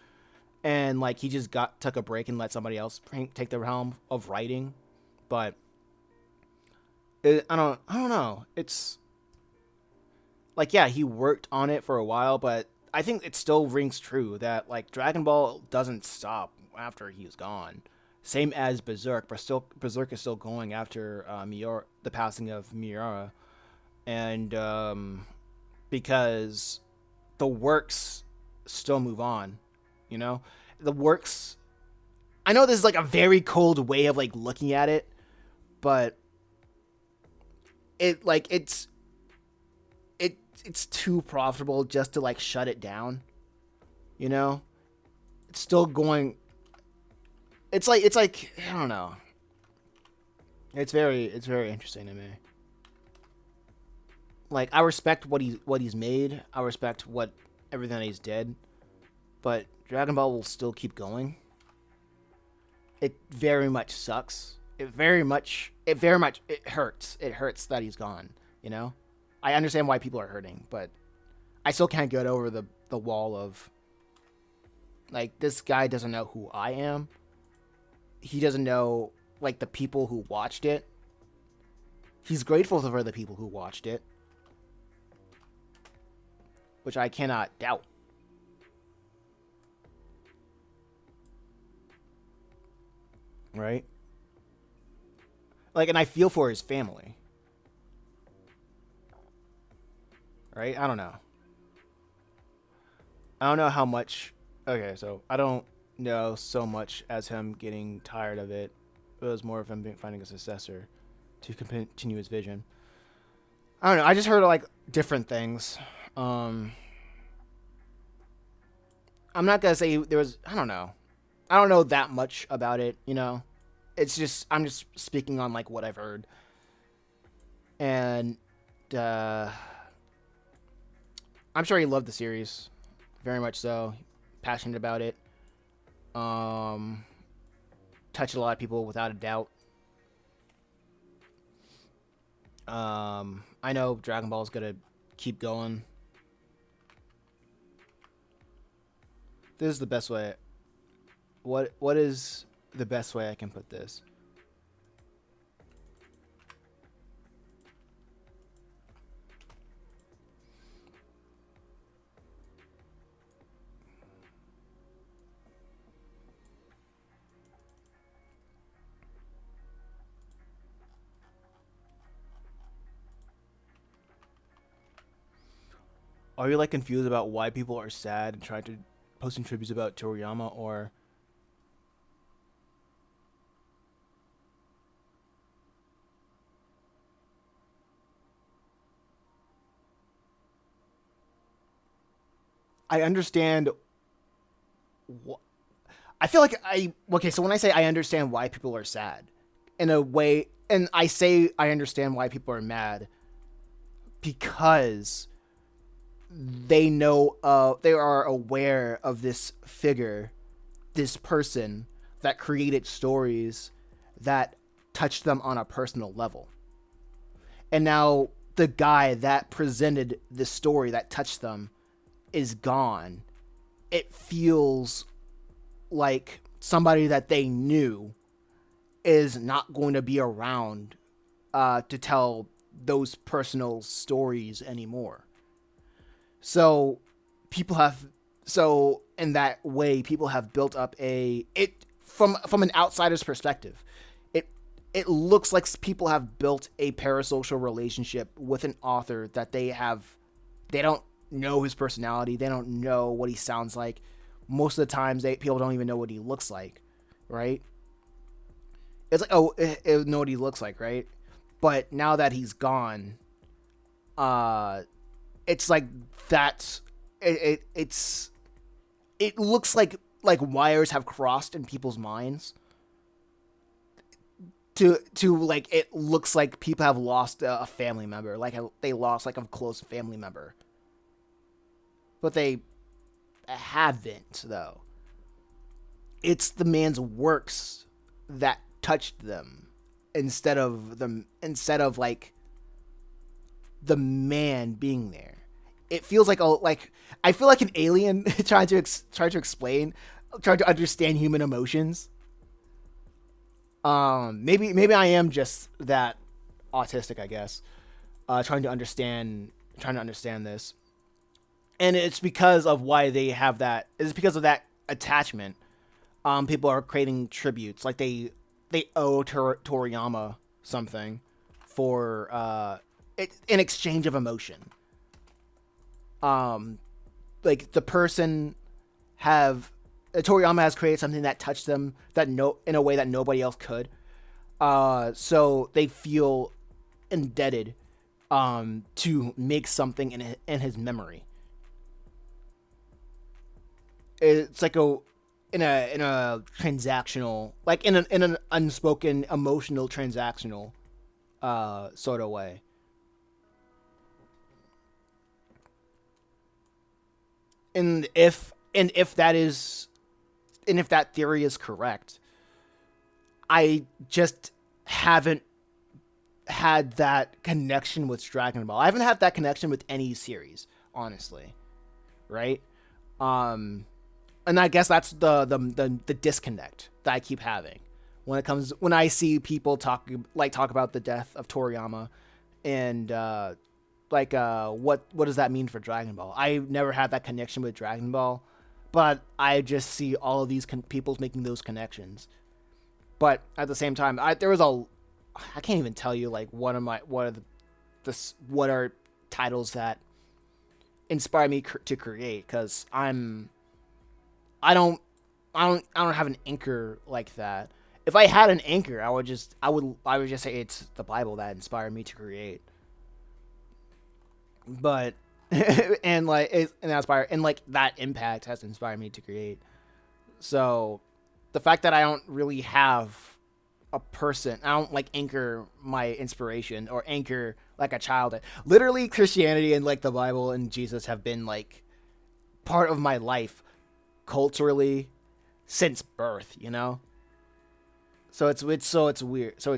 and like he just took a break and let somebody else take the realm of writing. But I don't know. It's like, yeah, he worked on it for a while, but I think it still rings true that like Dragon Ball doesn't stop after he's gone. Same as Berserk, but still Berserk is still going after the passing of Miura, and because the works still move on, you know, the works. I know this is like a very cold way of like looking at it, but it's too profitable just to like shut it down, you know. It's still going. It's like I don't know. It's very interesting to me. Like, I respect what he's made. I respect what everything that he's did, but Dragon Ball will still keep going. It very much sucks. It hurts. It hurts that he's gone, you know? I understand why people are hurting, but I still can't get over the wall of like, this guy doesn't know who I am. He doesn't know like the people who watched it. He's grateful for the people who watched it, which I cannot doubt. Right? Like, and I feel for his family. Right? I don't know. I don't know how much. Okay, so I don't know so much as him getting tired of it. It was more of him finding a successor to continue his vision. I don't know. I just heard like different things. I'm not gonna say there was. I don't know. I don't know that much about it. You know, it's just I'm just speaking on like what I've heard. And uh, I'm sure he loved the series, very much so, passionate about it. Um, Touched a lot of people without a doubt. I know Dragon Ball is gonna keep going. This is the best way. What is the best way I can put this? Are you like confused about why people are sad and trying to posting tributes about Toriyama, or I understand I feel like okay, so when I say I understand why people are sad in a way, and I say I understand why people are mad because they are aware of this figure, this person that created stories that touched them on a personal level. And now the guy that presented the story that touched them is gone. It feels like somebody that they knew is not going to be around to tell those personal stories anymore. So in that way people have built up from an outsider's perspective. It looks like people have built a parasocial relationship with an author that they don't know his personality, they don't know what he sounds like. Most of the times people don't even know what he looks like, right? It's like, oh, it know what he looks like, right? But now that he's gone, it's like it looks like wires have crossed in people's minds to like, it looks like people have lost a family member, like they lost like a close family member, but they haven't, though. It's the man's works that touched them instead of like the man being there. It feels like I feel like an alien trying to explain, trying to understand human emotions. Maybe I am just that autistic, I guess. Trying to understand this, and it's because of why they have that. It's because of that attachment. People are creating tributes, like they owe Toriyama something for in exchange of emotion. Like the person Toriyama has created something that touched them in a way that nobody else could. So they feel indebted to make something in his memory. It's like in a transactional, like in an unspoken emotional transactional sort of way. And if that theory is correct, I just haven't had that connection with Dragon Ball. I haven't had that connection with any series, honestly. Right? And I guess that's the disconnect that I keep having when I see people talk about the death of Toriyama, and what does that mean for Dragon Ball? I never had that connection with Dragon Ball, but I just see all of these people making those connections. But at the same time, I can't even tell you like what are titles that inspire me to create, because I don't have an anchor like that. If I had an anchor, I would just say it's the Bible that inspired me to create. But and that impact has inspired me to create. So the fact that I don't really have a person. I don't like anchor my inspiration or anchor like a child. Literally, Christianity and like the Bible and Jesus have been like part of my life culturally since birth. You know. So it's weird. So it's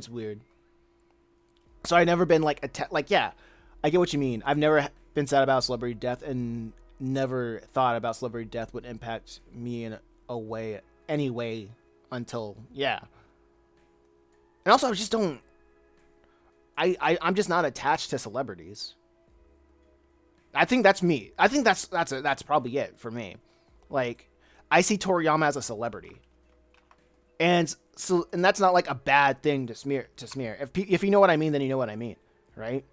weird. So I've never been like like yeah, I get what you mean. I've never been sad about celebrity death and never thought about celebrity death would impact me in a way any way until yeah. And also I just don't I'm just not attached to celebrities. I think that's me. I think that's probably it for me. Like I see Toriyama as a celebrity. And so and that's not like a bad thing to smear. If you know what I mean, then you know what I mean, right?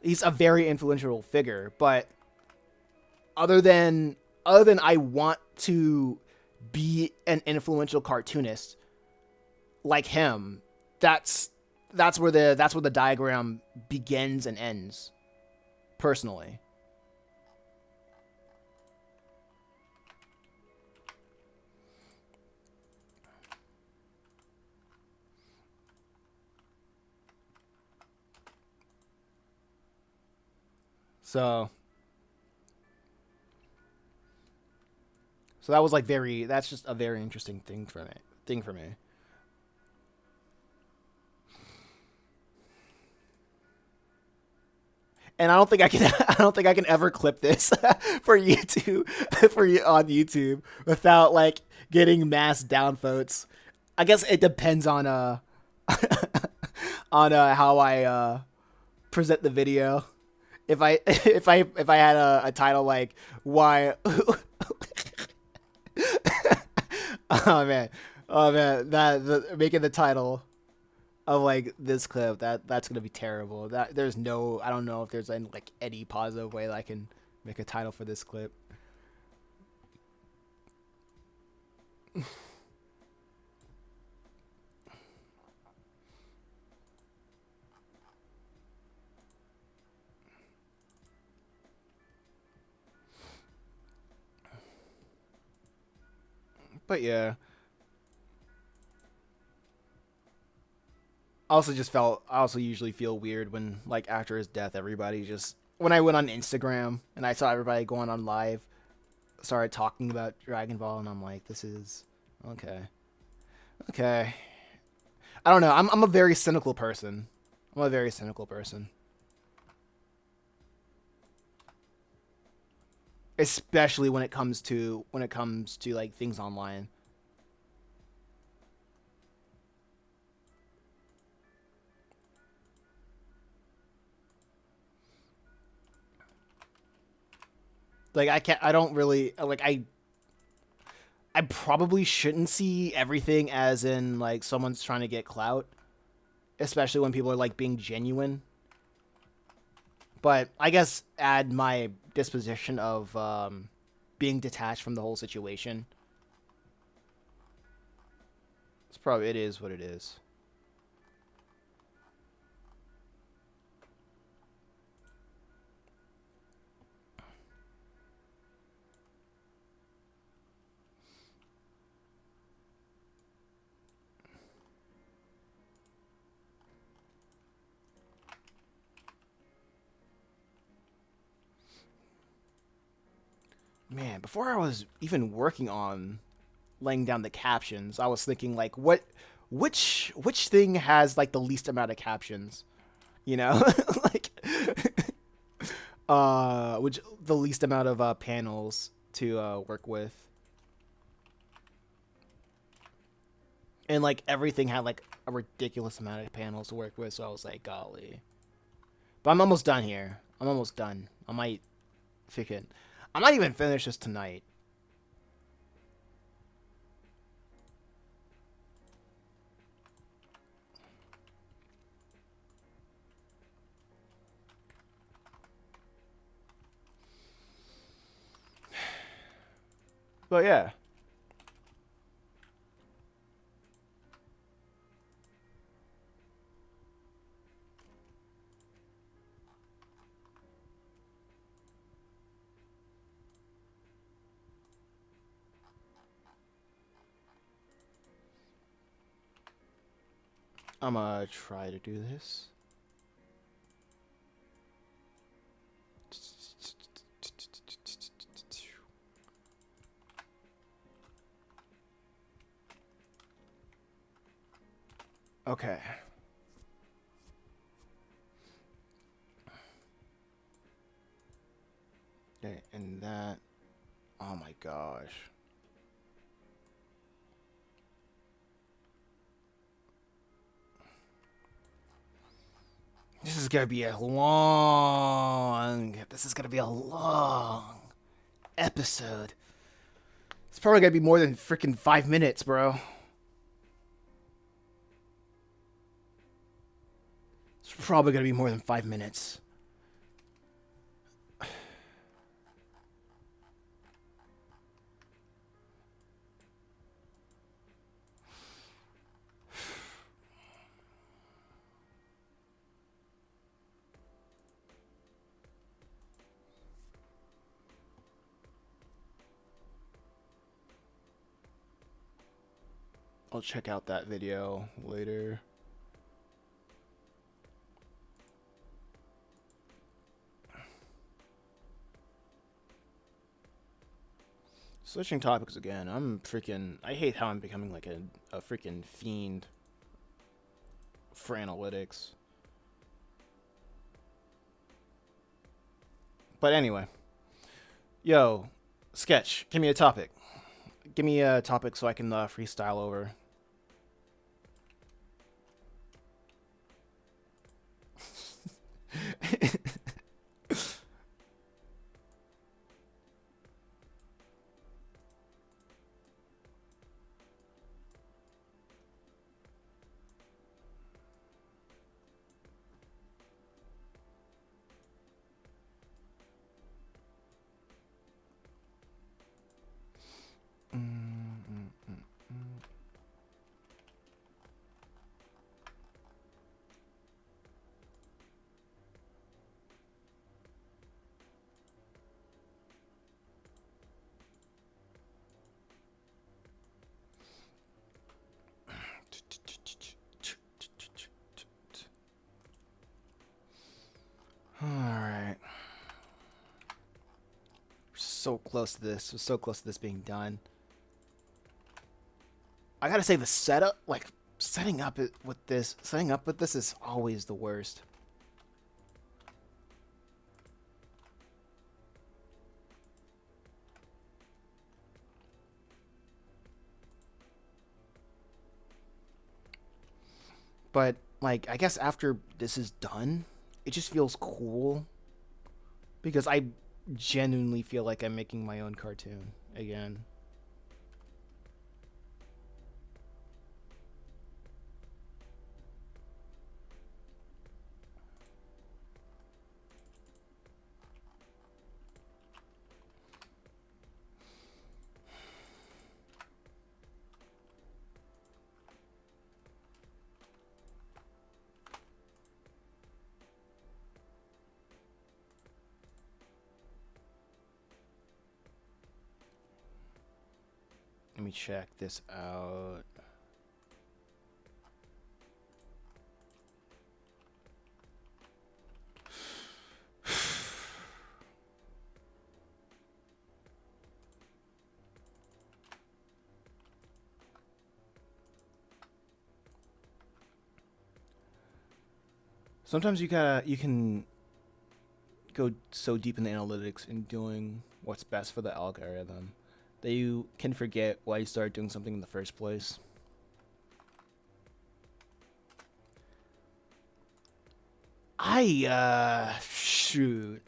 He's a very influential figure, but other than I want to be an influential cartoonist like him, that's where the diagram begins and ends, personally. So that was like that's just a very interesting thing for me. And I don't think I can I don't think I can ever clip this for YouTube for you on YouTube without like getting mass downvotes. I guess it depends on on how I present the video. If I if I had a title like why oh man making the title of like this clip that's gonna be terrible. That there's no I don't know if there's any like any positive way that I can make a title for this clip. But yeah. I also usually feel weird when like after his death everybody just when I went on Instagram and I saw everybody going on live started talking about Dragon Ball and I'm like this is okay. Okay. I don't know. I'm a very cynical person. I'm a very cynical person. Especially when it comes to like things online. Like I don't really like I probably shouldn't see everything as in like someone's trying to get clout, especially when people are like being genuine. But I guess add my disposition of being detached from the whole situation. It is what it is. Man, before I was even working on laying down the captions, I was thinking like which thing has like the least amount of captions, you know? Like which the least amount of panels to work with. And like everything had like a ridiculous amount of panels to work with, so I was like, golly. But I'm almost done here. I'm almost done. I might I might even finish this tonight. But yeah. I'm gonna try to do this. Okay. Okay, and that. Oh my gosh. This is gonna be a long. This is gonna be a long episode. It's probably gonna be more than freaking 5 minutes, bro. It's probably gonna be more than 5 minutes. I'll check out that video later. Switching topics again. I hate how I'm becoming like a freaking fiend for analytics. But anyway. Yo, Sketch, give me a topic. Give me a topic so I can freestyle over. Alright. We're so close to this. We're so close to this being done. I gotta say the setup, like setting up with this is always the worst. But like I guess after this is done, it just feels cool because I genuinely feel like I'm making my own cartoon again. Let me check this out. Sometimes you can go so deep in the analytics in doing what's best for the algorithm that you can forget why you started doing something in the first place. Shoot.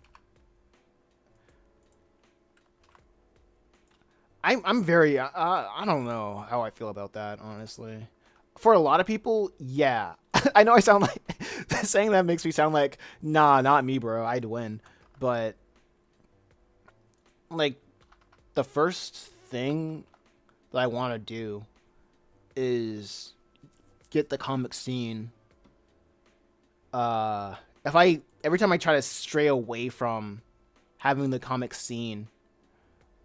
I'm very I don't know how I feel about that, honestly. For a lot of people, yeah. I know I sound like saying that makes me sound like, nah, not me, bro. I'd win. But like the first thing that I want to do is get the comic scene. If I every time I try to stray away from having the comic scene,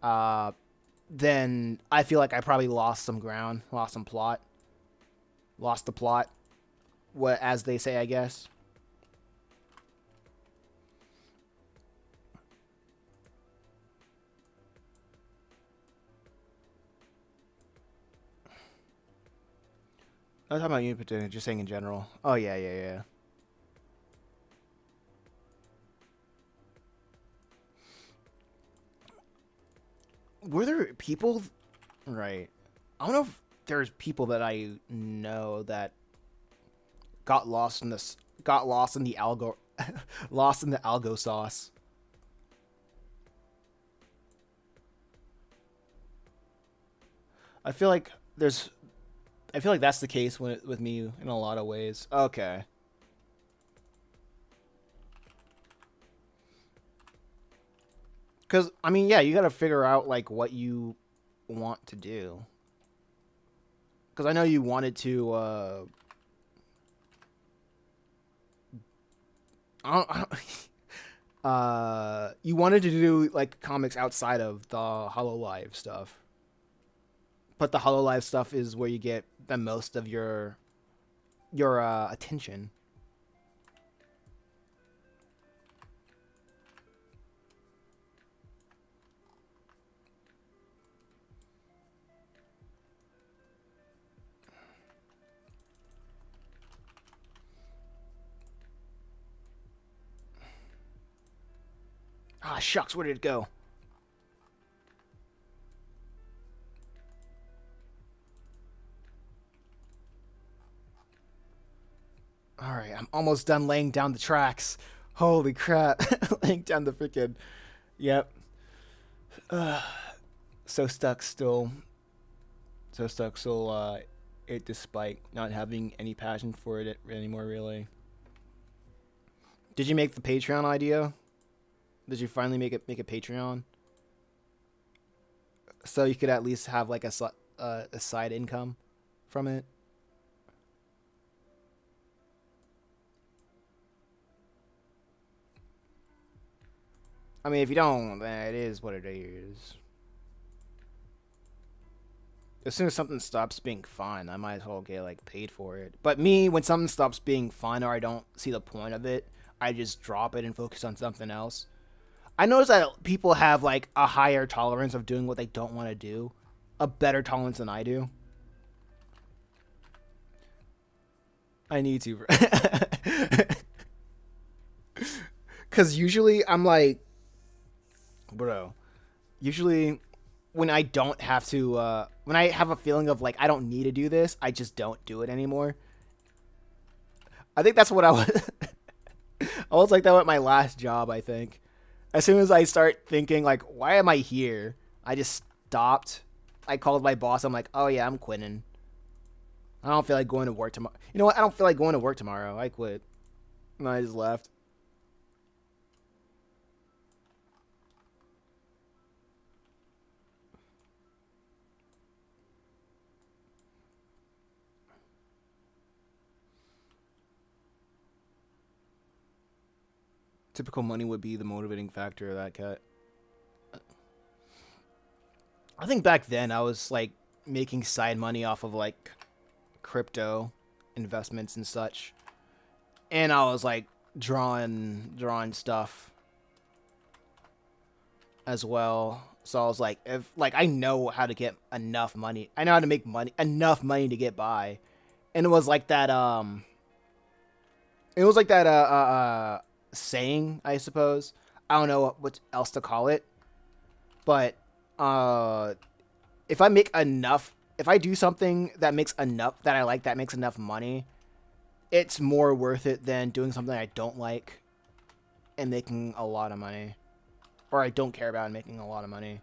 then I feel like I probably lost some ground, lost some plot, lost the plot. what as they say, I guess. I was talking about unit, just saying in general. Oh yeah, yeah, yeah. Were there people? Right. I don't know if there's people that I know that got lost in this, got lost in the algo, lost in the algo sauce. I feel like there's, I feel like that's the case with me in a lot of ways. Okay. Because I mean, yeah, you got to figure out like what you want to do. Because I know you wanted to. You wanted to do like comics outside of the Hololive stuff, but the Hololive stuff is where you get the most of your attention. Ah, shucks, where did it go? All right, I'm almost done laying down the tracks. Holy crap. Laying down the freaking. Yep. So stuck still. So stuck still, it despite not having any passion for it anymore, really. Did you make the Patreon idea? Did you finally make a Patreon? So you could at least have like a side income from it? I mean, if you don't, then it is what it is. As soon as something stops being fun, I might as well get like paid for it. But me, when something stops being fun or I don't see the point of it, I just drop it and focus on something else. I notice that people have like a higher tolerance of doing what they don't want to do, a better tolerance than I do. I need to, because usually I'm like, bro. Usually, when I don't have to, when I have a feeling of like I don't need to do this, I just don't do it anymore. I think that's what I was. I was like that with my last job. I think as soon as I start thinking like, why am I here? I just stopped. I called my boss. I'm like, oh yeah, I'm quitting. I don't feel like going to work tomorrow. You know what? I don't feel like going to work tomorrow. I quit. And I just left. Typical money would be the motivating factor of that cut. I think back then I was like making side money off of like crypto investments and such. And I was like drawing stuff as well. So I was like, if like I know how to get enough money. I know how to make money enough money to get by. And it was like that saying, I suppose. I don't know what else to call it. But if I make enough, if I do something that makes enough that I like, that makes enough money, it's more worth it than doing something I don't like and making a lot of money, or I don't care about and making a lot of money.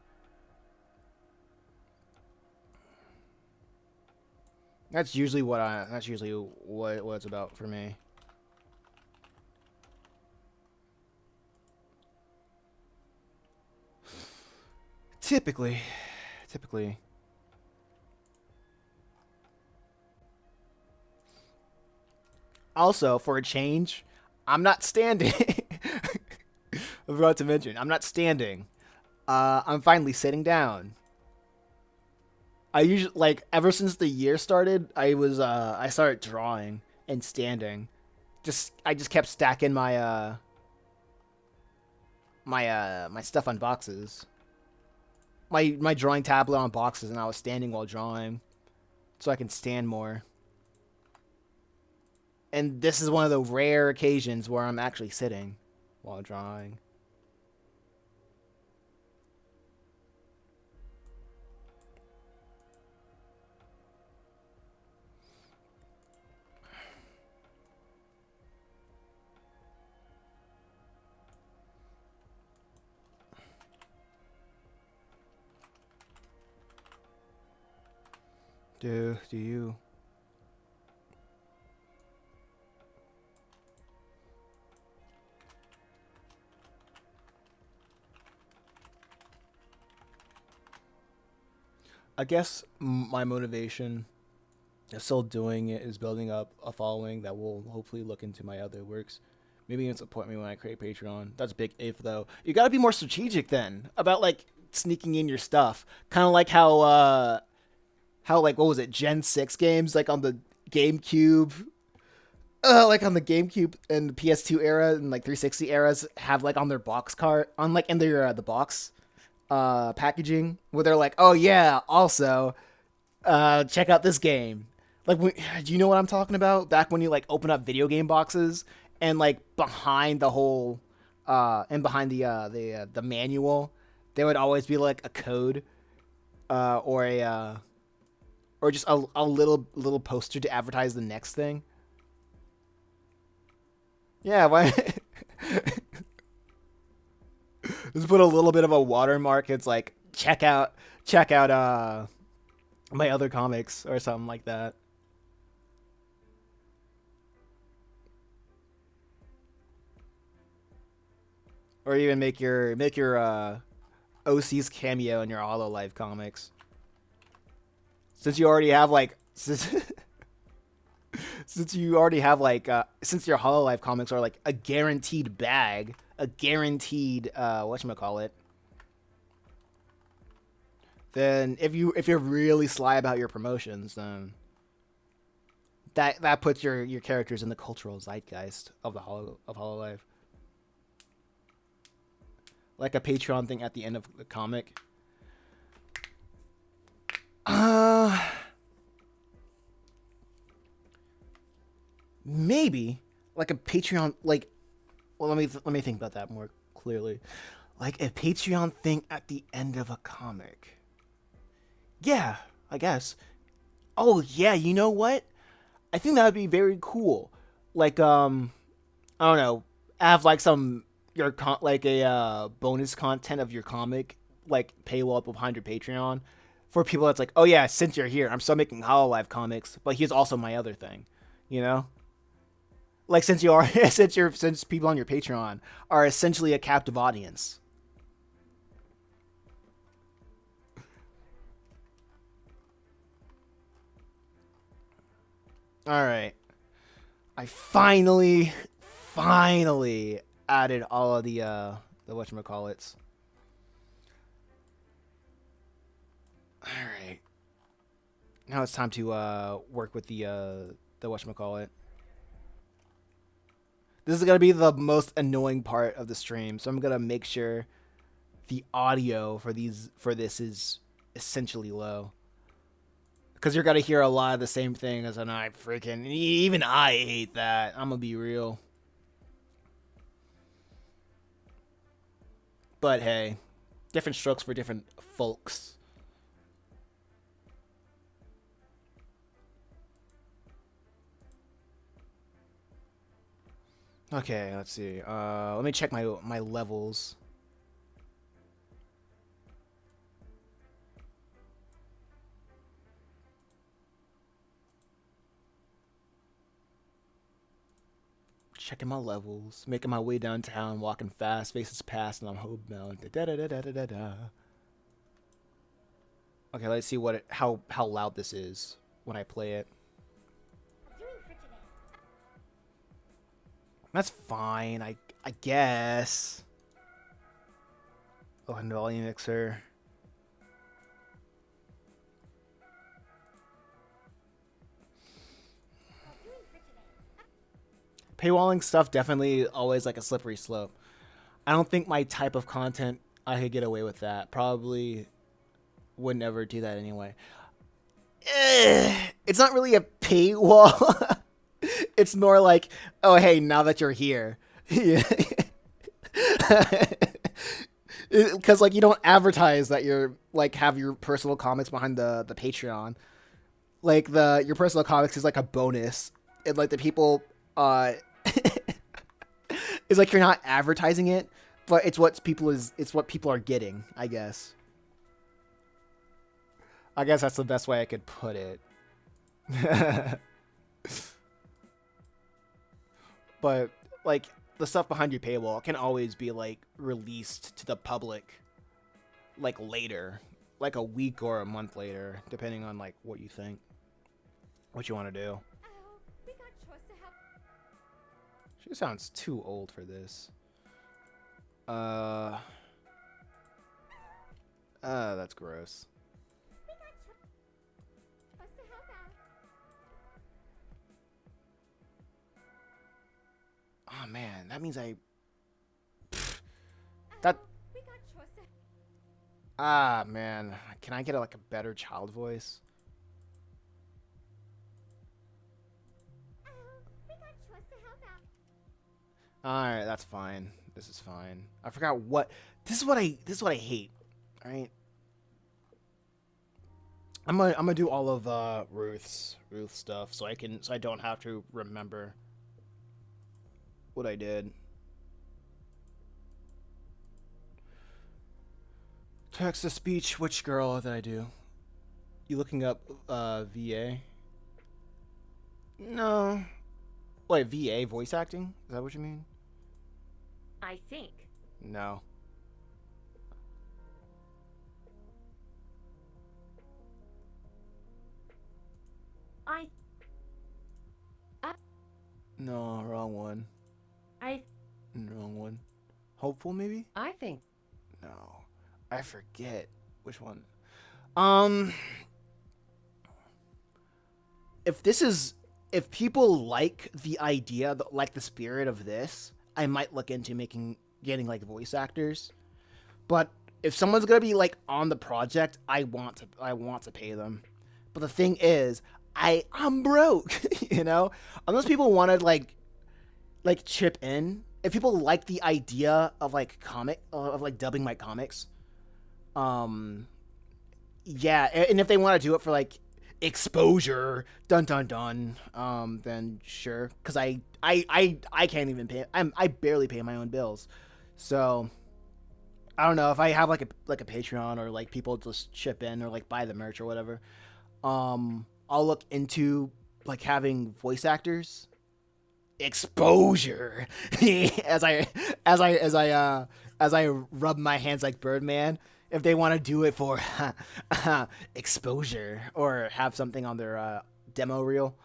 That's usually what it's about for me. Typically. Also, for a change, I'm not standing. I forgot to mention, I'm not standing. I'm finally sitting down. I usually, like, ever since the year started, I started drawing. and standing. I just kept stacking my stuff on boxes. My drawing tablet on boxes, and I was standing while drawing, so I can stand more. And this is one of the rare occasions where I'm actually sitting while drawing. Do you? I guess my motivation is still doing it is building up a following that will hopefully look into my other works. Maybe even support me when I create Patreon. That's a big if though. You gotta be more strategic then about like sneaking in your stuff. Kind of like how like what was it, Gen 6 games like on the GameCube, like on the GameCube and the PS2 era and like 360 eras have like on their box cart on like in their the box packaging where they're like, oh yeah, also check out this game. Like, do you know what I'm talking about? Back when you like open up video game boxes and like behind the whole and behind the manual, there would always be like a code or a or just a little poster to advertise the next thing. Yeah, why? Just put a little bit of a watermark. It's like check out my other comics or something like that. Or even make your OC's cameo in your Hololive comics. Since you already have like since you already have like since your Hololive comics are like a guaranteed bag, a guaranteed whatchamacallit, then if you're really sly about your promotions, then that puts your characters in the cultural zeitgeist of the Hololive. Like a Patreon thing at the end of the comic. Maybe like a Patreon, like, well, let me think about that more clearly. Like a Patreon thing at the end of a comic. Yeah, I guess. Oh yeah, you know what? I think that would be very cool. Like I don't know, have like some like a bonus content of your comic, like paywall behind your Patreon, for people that's like, oh yeah, since you're here, I'm still making Hololive comics, but here's also my other thing, you know. Like since you are since people on your Patreon are essentially a captive audience. All right, I finally added all of the whatchamacallits. All right, now it's time to work with the whatchamacallit. This is gonna be the most annoying part of the stream, so I'm gonna make sure the audio for this is essentially low, because you're gonna hear a lot of the same things, and even I hate that. I'm gonna be real, but hey, different strokes for different folks. Okay, let's see. Let me check my levels. Checking my levels, making my way downtown, walking fast, faces past, and I'm homebound. Da da da da da da da. Okay, let's see how loud this is when I play it. That's fine, I guess. Oh, and volume mixer. Paywalling stuff definitely always like a slippery slope. I don't think my type of content I could get away with that. Probably would never do that anyway. It's not really a paywall. It's more like, oh hey, now that you're here, because like you don't advertise that you're like have your personal comics behind the Patreon. Like your personal comics is like a bonus, and like the people it's like you're not advertising it, but it's what people are getting, I guess. I guess that's the best way I could put it. But like the stuff behind your paywall can always be like released to the public like later, like a week or a month later, depending on like what you think, what you want to do. She sounds too old for this. That's gross. Oh man, that means man, can I get like a better child voice? Alright, that's fine. This is fine. I forgot what this is what I hate. Alright. I'm gonna do all of Ruth's stuff so I don't have to remember what I did. Text to speech, which girl did I do? You looking up VA? No. Wait, VA voice acting? Is that what you mean? I think. No. No, wrong one. Wrong one. Hopeful, maybe? I think. No. I forget which one. If people like the idea, like the spirit of this, I might look into getting like voice actors. But if someone's gonna be like on the project, I want to pay them. But the thing is, I'm broke, you know? Unless people want to like chip in. If people like the idea of like dubbing my comics, yeah, and if they want to do it for like exposure, dun dun dun, then sure. Cause I can't even pay. I barely pay my own bills, so I don't know if I have like a Patreon or like people just chip in or like buy the merch or whatever. I'll look into like having voice actors. Exposure as I rub my hands like Birdman. If they want to do it for exposure or have something on their demo reel,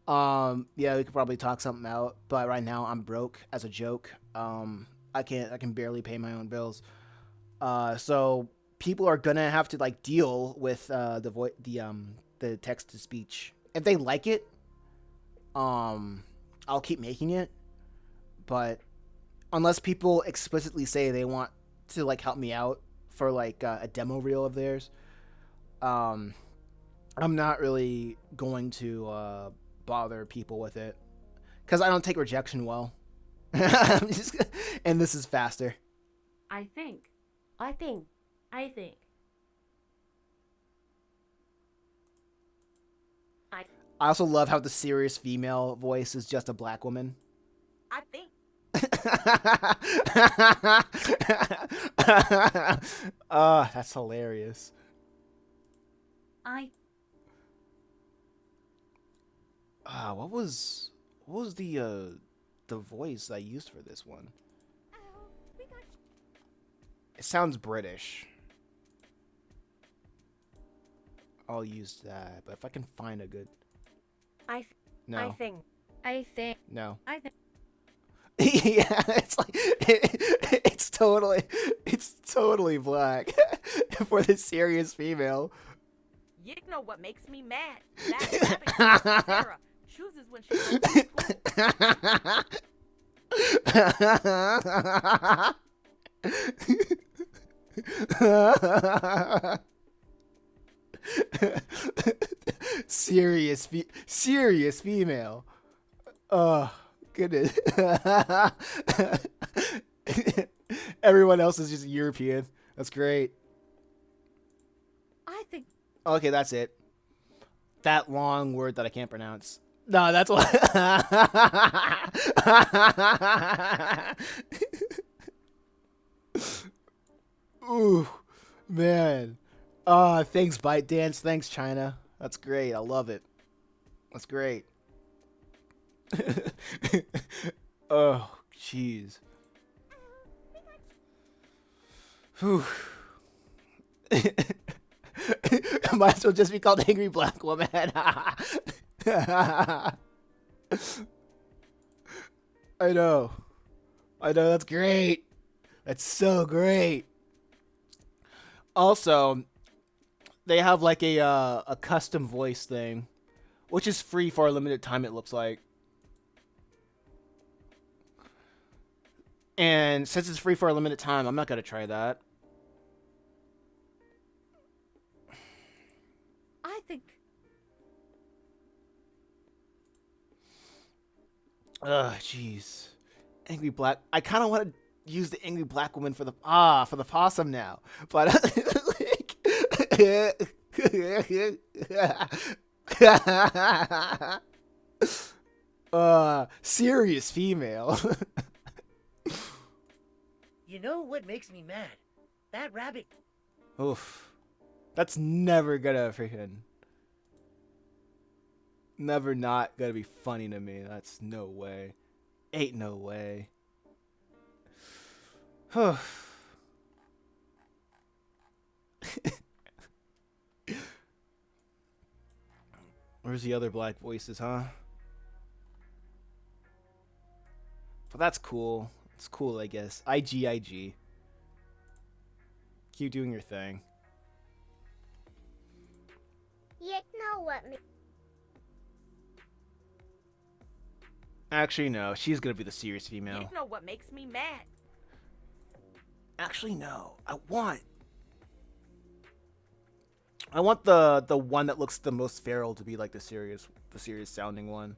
yeah, we could probably talk something out. But right now I'm broke as a joke. I can barely pay my own bills. So people are gonna have to like deal with the text to speech. If they like it, I'll keep making it, but unless people explicitly say they want to like help me out for like a demo reel of theirs, I'm not really going to bother people with it because I don't take rejection well. And this is faster. I think. I also love how the serious female voice is just a black woman. I think. That's hilarious. What was the voice I used for this one? It sounds British. I'll use that, but if I can find a good... No. I think. No. I think. Yeah, it's like it's totally black for the serious female. You know what makes me mad? That Chimera chooses when she goes to school. Serious female. Oh, goodness. Everyone else is just European. That's great. I think Okay, that's it. That long word that I can't pronounce. No, that's what. Ooh, man. Thanks, ByteDance. Thanks, China. That's great. I love it. That's great. Oh, jeez. Whew. Might as well just be called Angry Black Woman. I know. That's great. That's so great. Also, they have like a custom voice thing, which is free for a limited time. It looks like. And since it's free for a limited time, I'm not gonna try that. I think Ugh, jeez. Angry Black. I kind of want to use the Angry Black Woman for the possum now, but serious female. You know what makes me mad? That rabbit. Oof. That's never gonna freaking. Never not gonna be funny to me. That's no way. Ain't no way. Where's the other black voices, huh? But that's cool. It's cool, I guess. IG. Keep doing your thing. You know what me. Actually, no. She's gonna be the serious female. You know what makes me mad? Actually, no. I want the one that looks the most feral to be like the serious sounding one.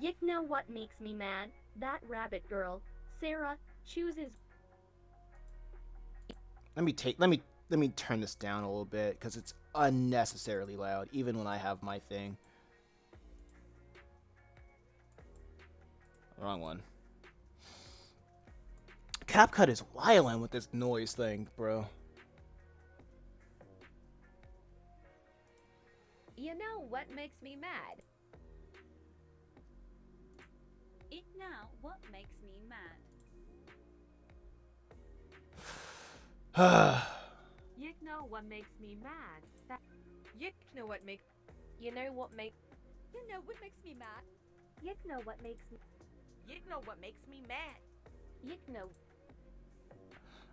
You know what makes me mad? That rabbit girl, Sarah, chooses. Let me turn this down a little bit because it's unnecessarily loud, even when I have my thing. Wrong one. CapCut is wildin' with this noise thing, bro. You know what makes me mad? It now what makes me mad. you know what makes me mad. That You know what makes you know what makes me mad. You know what makes me. You know what makes me mad. You know.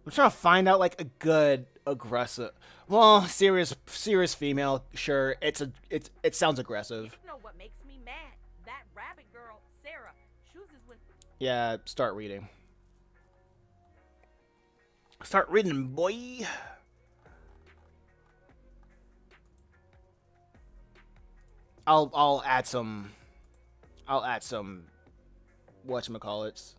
I'm trying to find out like a good aggressive, well, serious female. Sure, it sounds aggressive. You know what makes me mad? That rabbit girl, Sarah, chooses when. Yeah, start reading. Start reading, boy. I'll add some whatchamacallits.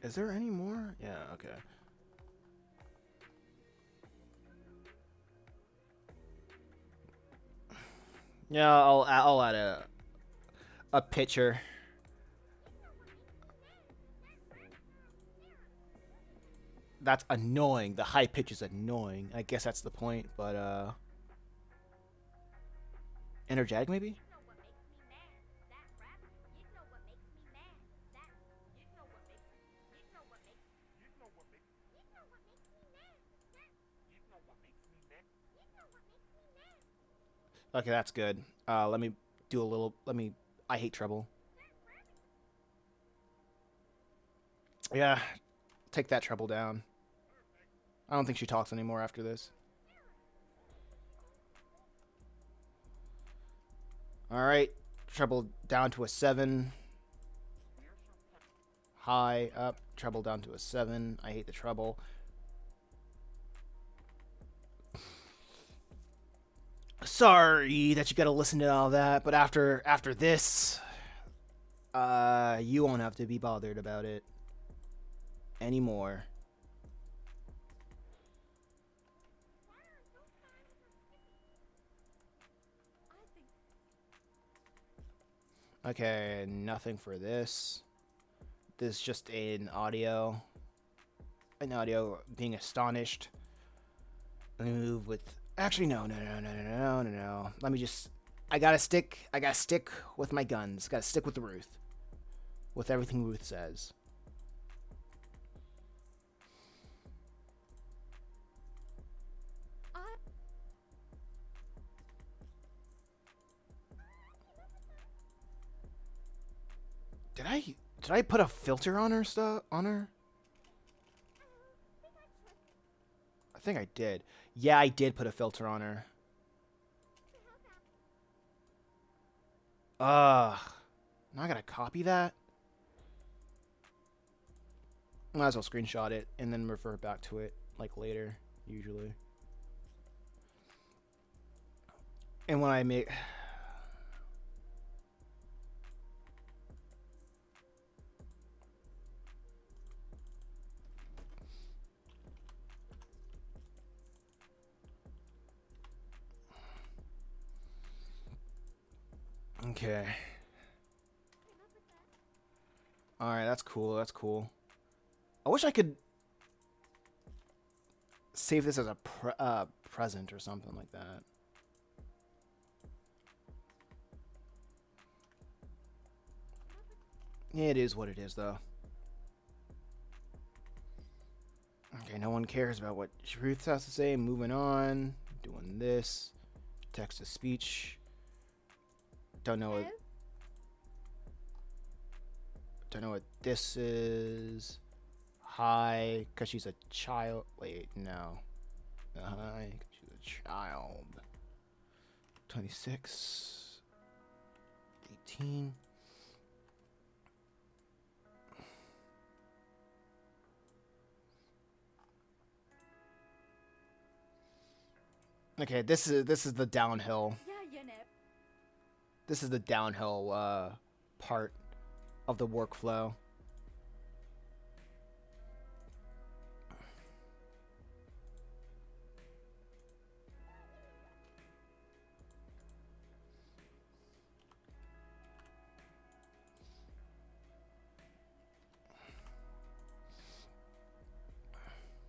Is there any more? Yeah, okay. Yeah, I'll add a picture. That's annoying. The high pitch is annoying. I guess that's the point, but energetic maybe? Okay, that's good. Let me do a little. I hate trouble. Yeah, take that treble down. I don't think she talks anymore after this. Alright, treble down to a 7. High, up, treble down to a 7. I hate the treble. Sorry that you gotta listen to all that, but after this, you won't have to be bothered about it anymore. Okay, nothing for this. This is just an audio. An audio being astonished. Let me move with. Actually, no. Let me just. I gotta stick with my guns. Gotta stick with Ruth. With everything Ruth says. Did I put a filter on her stuff? On her? I think I did. Yeah, I did put a filter on her. Now I gotta copy that. Might as well screenshot it and then refer back to it like later, usually. And when I make. Okay. Alright, that's cool, that's cool. I wish I could save this as a present or something like that. Yeah, it is what it is, though. Okay, no one cares about what Ruth has to say. Moving on. Doing this. Text to speech. Don't know what this is. Hi, because she's a child. Wait, no. Hi, she's a child. 26. 18. Okay, this is the downhill. This is the downhill part of the workflow.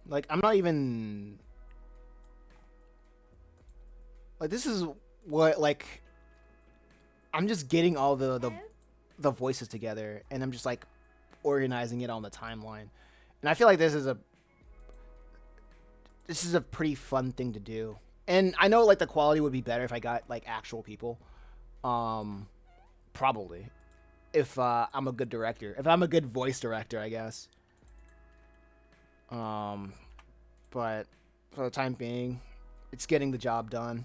Like, I'm not even... Like, this is what, like... I'm just getting all the voices together, and I'm just, like, organizing it on the timeline. And I feel like this is a pretty fun thing to do. And I know, like, the quality would be better if I got, like, actual people. Probably. If I'm a good director. If I'm a good voice director, I guess. But for the time being, it's getting the job done.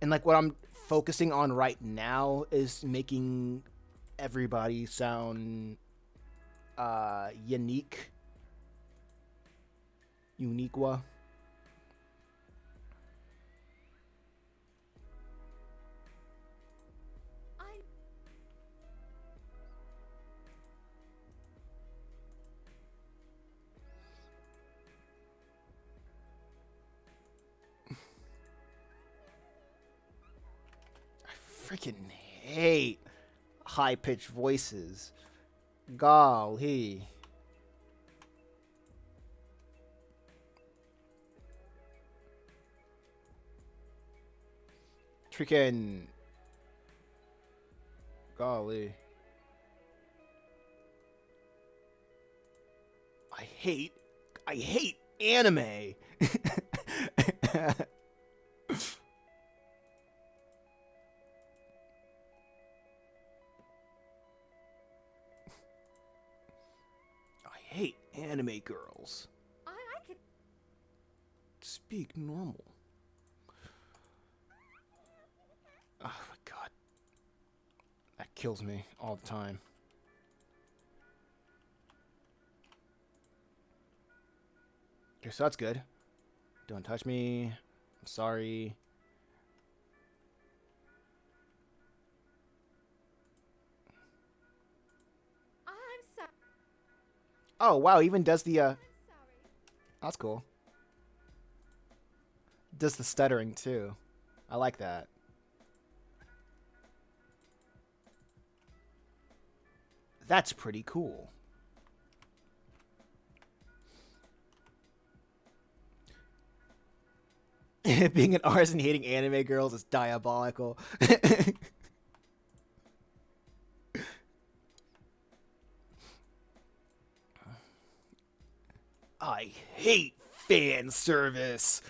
And like what I'm focusing on right now is making everybody sound unique. Uniqua. Freaking hate high-pitched voices. Golly. Freaking... Golly. I hate anime. hate anime girls. I could. Speak normal. Oh my god. That kills me all the time. Okay, so that's good. Don't touch me. I'm sorry. I'm sorry. Oh, wow, even does the, I'm sorry. that's cool. Does the stuttering, too. I like that. That's pretty cool. Being an artist and hating anime girls is diabolical. I hate fan service.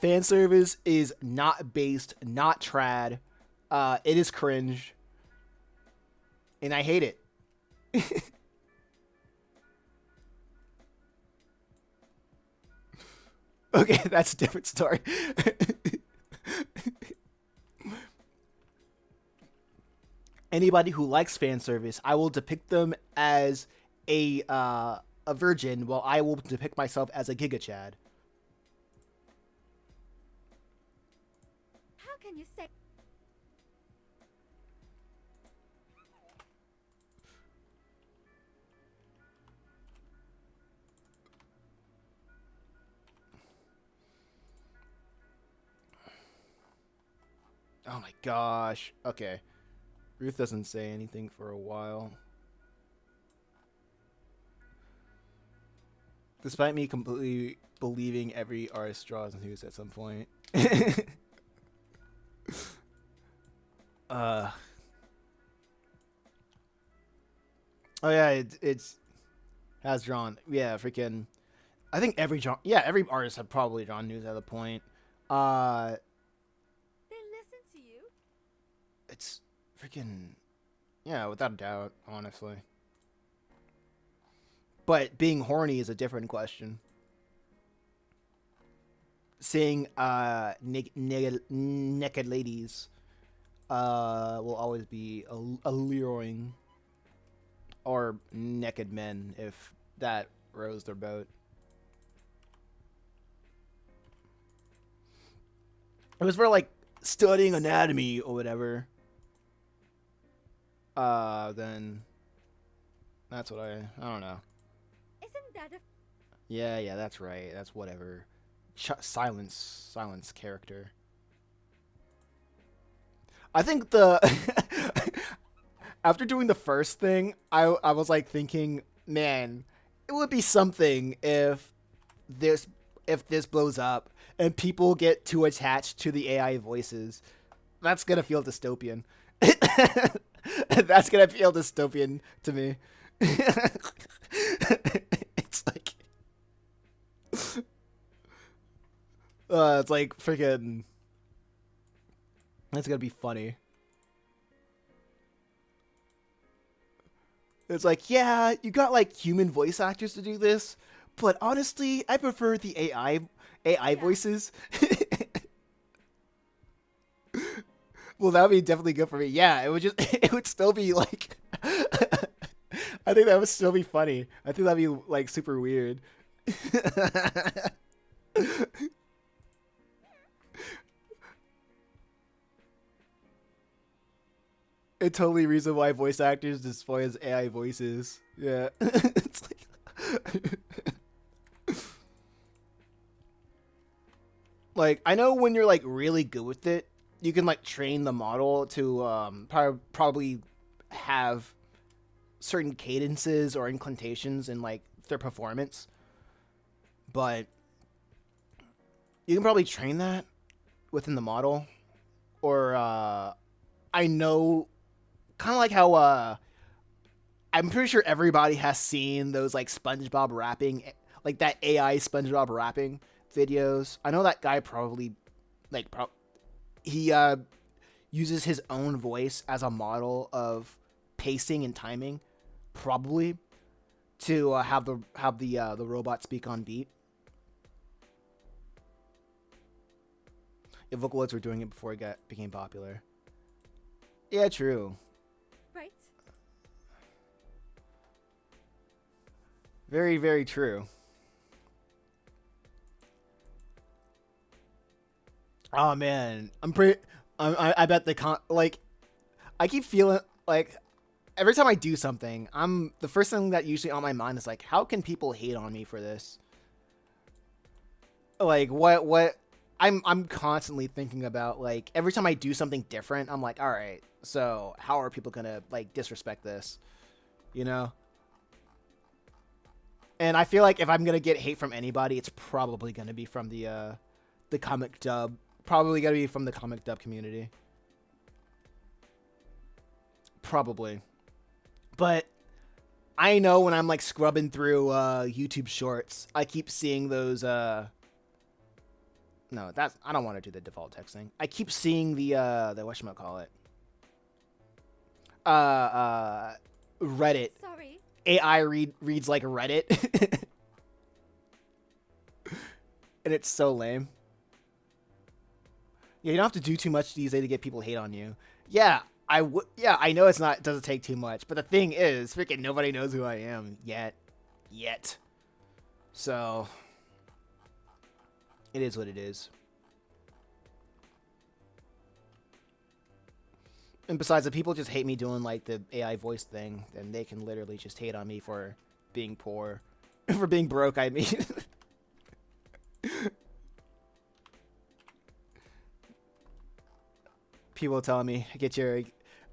Fan service is not based, not trad. It is cringe. And I hate it. Okay, that's a different story. Anybody who likes fan service, I will depict them as a virgin, while I will depict myself as a Giga Chad. How can you say? Oh my gosh. Okay. Ruth doesn't say anything for a while. Despite me completely believing every artist draws news at some point. Oh yeah, it's has drawn. Yeah, freaking. I think every every artist had probably drawn news at a point. They listen to you. It's freaking, yeah, without a doubt, honestly. But being horny is a different question. Seeing naked ladies will always be alluring, or naked men if that rows their boat. It was for like studying anatomy or whatever. Then that's what I don't know. Isn't that a? Yeah, that's right. That's whatever. Silence character. I think the after doing the first thing, I was like thinking, man, it would be something if this blows up and people get too attached to the AI voices. That's gonna feel dystopian. That's gonna feel dystopian to me. It's like it's like freaking. That's gonna be funny. It's like, yeah, you got like human voice actors to do this, but honestly, I prefer the AI voices. Well, that would be definitely good for me. Yeah, it would still be like, I think that would still be funny. I think that'd be like super weird. It totally reason why voice actors display as AI voices. Yeah. It's like I know when you're like really good with it, you can like train the model to probably have certain cadences or inclinations in like their performance. But you can probably train that within the model. Or I know kind of like how I'm pretty sure everybody has seen those like SpongeBob rapping, like that AI SpongeBob rapping videos. I know that guy probably like he uses his own voice as a model of pacing and timing, probably to have the robot speak on beat. Yeah, Vocaloids were doing it before it became popular. Yeah, true. Right? Very, very true. Oh man, I bet I keep feeling like every time I do something, the first thing that usually on my mind is like, how can people hate on me for this? Like what I'm constantly thinking about, like every time I do something different, I'm like, all right, so how are people gonna like disrespect this, you know? And I feel like if I'm gonna get hate from anybody, it's probably gonna be from the comic dub. Probably gonna be from the comic dub community. Probably. But I know when I'm like scrubbing through YouTube shorts, I keep seeing those no, I don't want to do the default texting. I keep seeing the whatchamacallit. Reddit. Sorry. AI reads like Reddit. And it's so lame. Yeah, you don't have to do too much these days to get people hate on you. Yeah, I know it doesn't take too much, but the thing is, freaking nobody knows who I am yet. So it is what it is. And besides, if people just hate me doing like the AI voice thing, then they can literally just hate on me for being poor. For being broke, I mean. People telling me,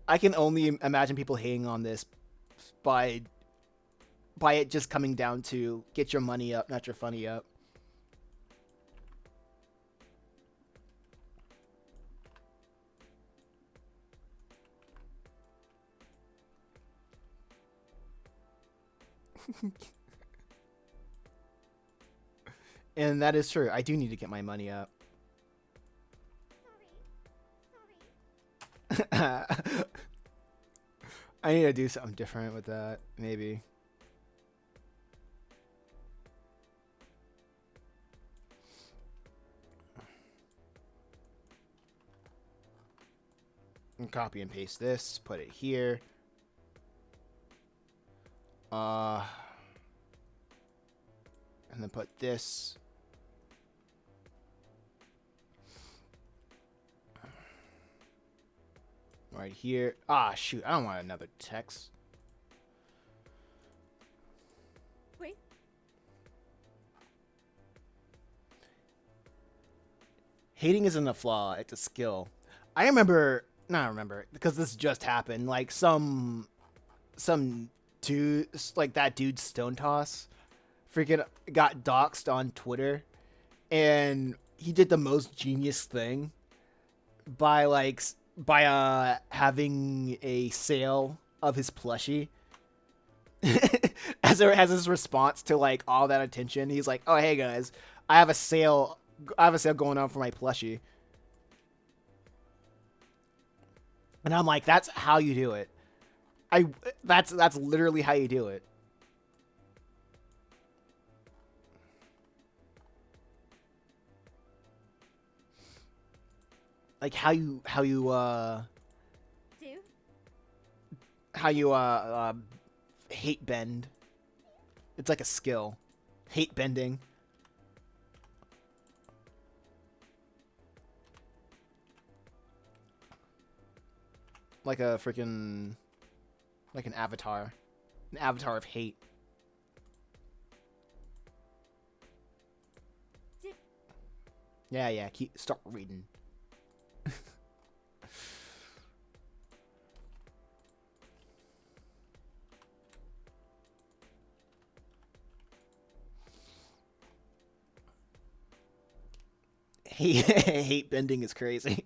I can only imagine people hating on this by it just coming down to get your money up, not your funny up. And that is true. I do need to get my money up. Sorry. I need to do something different with that, maybe. And copy and paste this, put it here. And then put this. Right here. Ah, shoot. I don't want another text. Wait. Hating isn't a flaw. It's a skill. I remember, because this just happened. Like some dude, like that dude Stone Toss, freaking got doxxed on Twitter, and he did the most genius thing by having a sale of his plushie as his response to like all that attention. He's like, "Oh hey guys, I have a sale going on for my plushie." And I'm like, that's how you do it. That's literally how you do it. Like how you hate bend. It's like a skill. Hate bending. Like a freaking, like an avatar of hate. Yeah, start reading. Hate bending is crazy.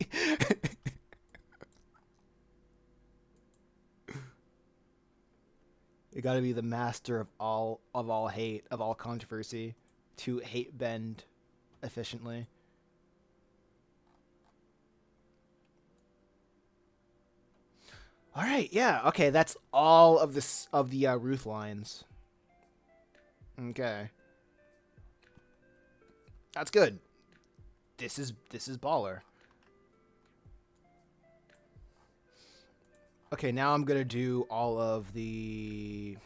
You gotta be the master of all hate, of all controversy, to hate bend efficiently. All right, yeah, okay, that's all of this of the Ruth lines. Okay, that's good. This is baller. Okay, now I'm gonna do all of the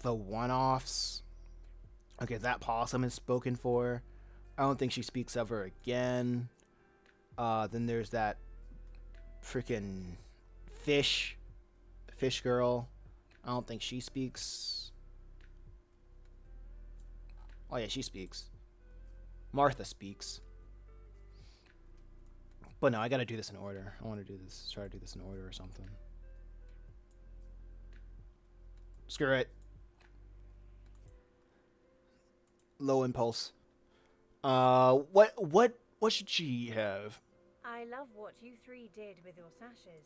one-offs. Okay, that possum is spoken for. I don't think she speaks of her again. Then there's that freaking fish girl. I don't think she speaks. Oh yeah, she speaks. Martha speaks. But no, I gotta do this in order. I want to do this. Try to do this in order or something. Screw it. Low impulse. What should she have? I love what you three did with your sashes.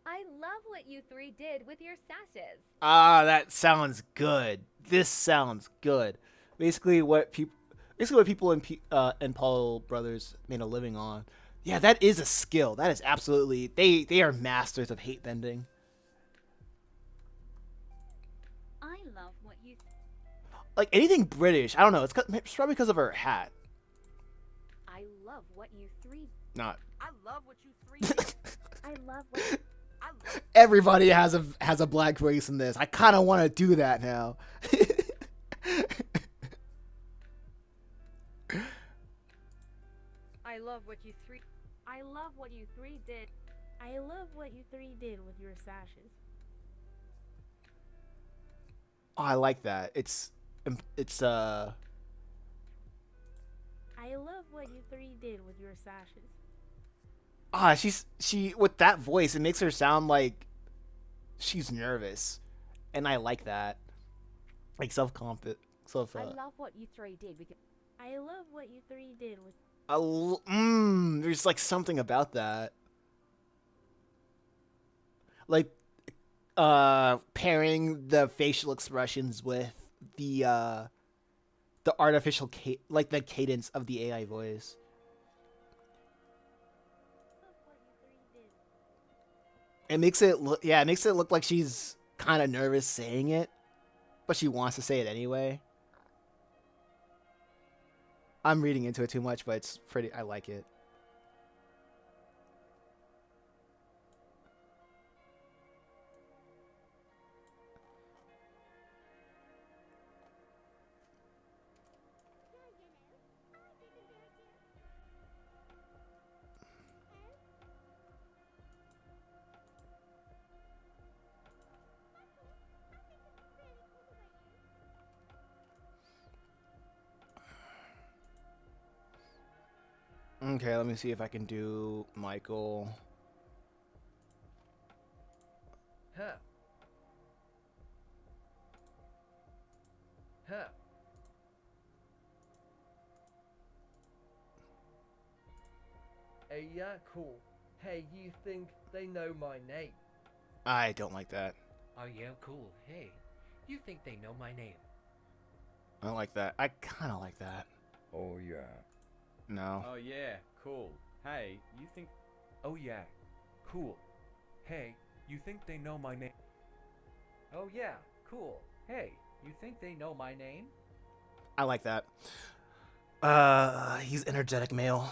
I love what you three did with your sashes. Ah, that sounds good. This sounds good. Basically, what people in Paul Brothers made a living on. Yeah, that is a skill. That is absolutely they are masters of hate bending. I love what you. Like anything British, I don't know. It's probably because of her hat. I love what you three. Not I love what you three did. I love what. I love. everybody has a black voice in this. I kind of want to do that now. I love what you three. I love what you three did. I love what you three did with your sashes. Oh, I like that. It's I love what you three did with your sashes. she with that voice, it makes her sound like she's nervous, and I like that. Like self-confident, I love what you three did with. I love what you three did with. there's like something about that. Like pairing the facial expressions with the artificial like the cadence of the AI voice. Love what you three did. It makes it look like she's kind of nervous saying it, but she wants to say it anyway. I'm reading into it too much, but it's pretty. I like it. Okay, let me see if I can do Michael. Huh. Huh. Hey, yeah, cool. Hey, you think they know my name? I don't like that. Oh yeah, cool. Hey, you think they know my name? I don't like that. I kind of like that. Oh yeah. No. Oh yeah, cool. Hey, you think... Oh yeah, cool. Hey, you think they know my name? Oh yeah, cool. Hey, you think they know my name? I like that. He's energetic male.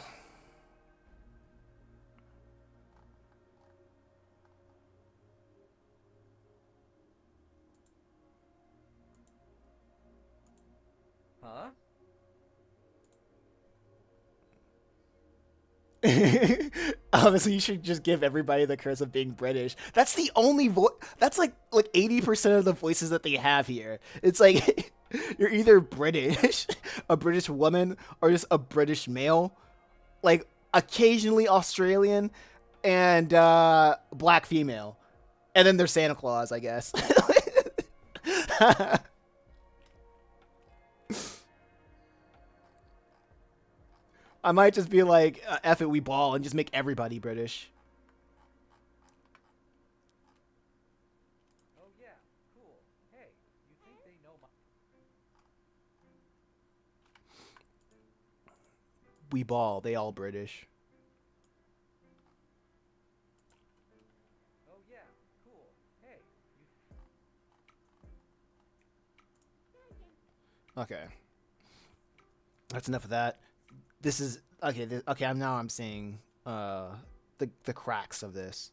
Huh? Obviously, you should just give everybody the curse of being British. That's the only voice. That's like 80% of the voices that they have here. It's like you're either British, a British woman, or just a British male. Like occasionally Australian and black female, and then there's Santa Claus, I guess. I might just be like, F it, we ball, and just make everybody British. Oh yeah, cool. Hey, you think they know my... We ball, they all British. Oh yeah, Okay. That's enough of that. This is okay. Okay, I'm seeing the cracks of this.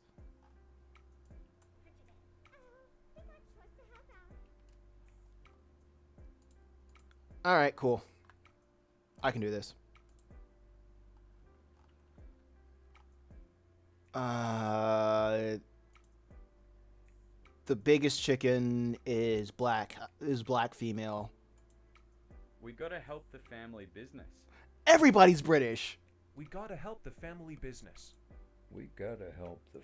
All right, cool. I can do this. The biggest chicken is black. Is black female. We gotta help the family business. Everybody's British. We gotta help the family business. We gotta help the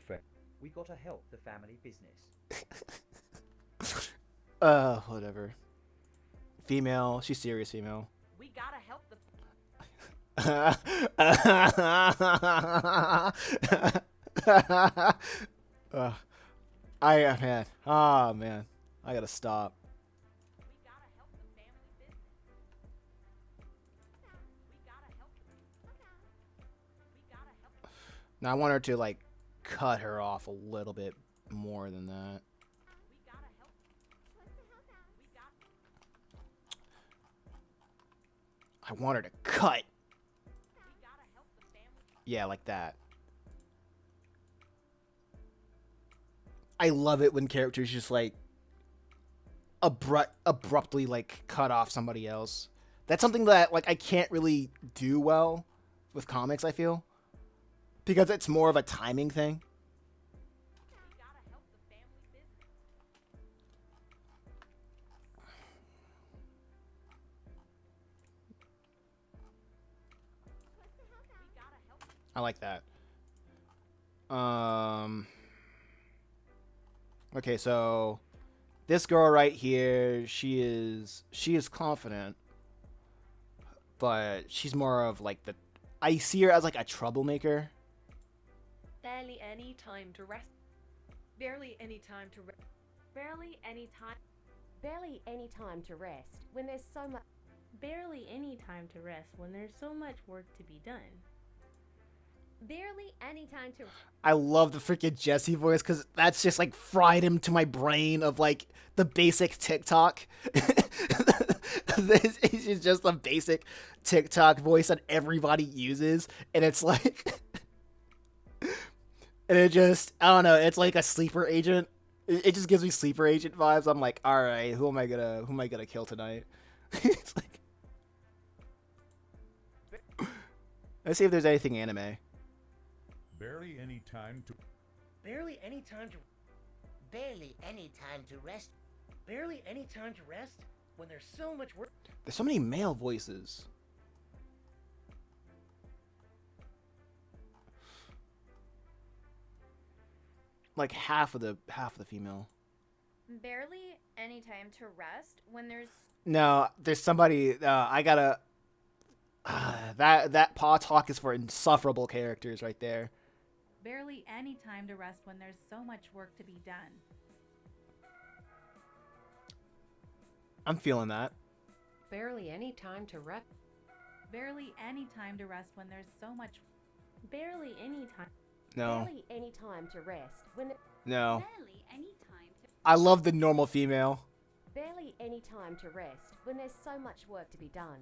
We gotta help the family business. Whatever. Female. She's serious female. We gotta help the. Man. Oh man. I gotta stop. We gotta help the family business. We gotta help the. We gotta help. Now I want her to like cut her off a little bit more than that. We gotta help. We got. I want her to cut. We gotta help the family. Yeah, like that. I love it when characters just like abruptly like cut off somebody else. That's something that like I can't really do well with comics, I feel. Because it's more of a timing thing. We gotta help the family business. We gotta help. I like that. Okay, so this girl right here, she is confident, but she's more of like I see her as like a troublemaker. Barely any time to rest. Barely any time to rest. Barely any time. Barely any time to rest when there's so much. Barely any time to rest when there's so much work to be done. Barely any time to. I love the freaking Jesse voice because that's just like fried him to my brain of like the basic TikTok. This is just the basic TikTok voice that everybody uses, and it's like, and it just I don't know. It's like a sleeper agent. It just gives me sleeper agent vibes. I'm like, all right, who am I gonna kill tonight? It's like, let's see if there's anything anime. Barely any time to. Barely any time to. Barely any time to rest. Barely any time to rest when there's so much work. There's so many male voices. Like half of the female. Barely any time to rest when there's. No, there's somebody. I gotta. That paw talk is for insufferable characters right there. Barely any time to rest when there's so much work to be done. I'm feeling that. Barely any time to rest. Barely any time to rest when there's so much. Barely any time. No. Barely any time to rest when. No. Barely any time to. I love the normal female. Barely any time to rest when there's so much work to be done.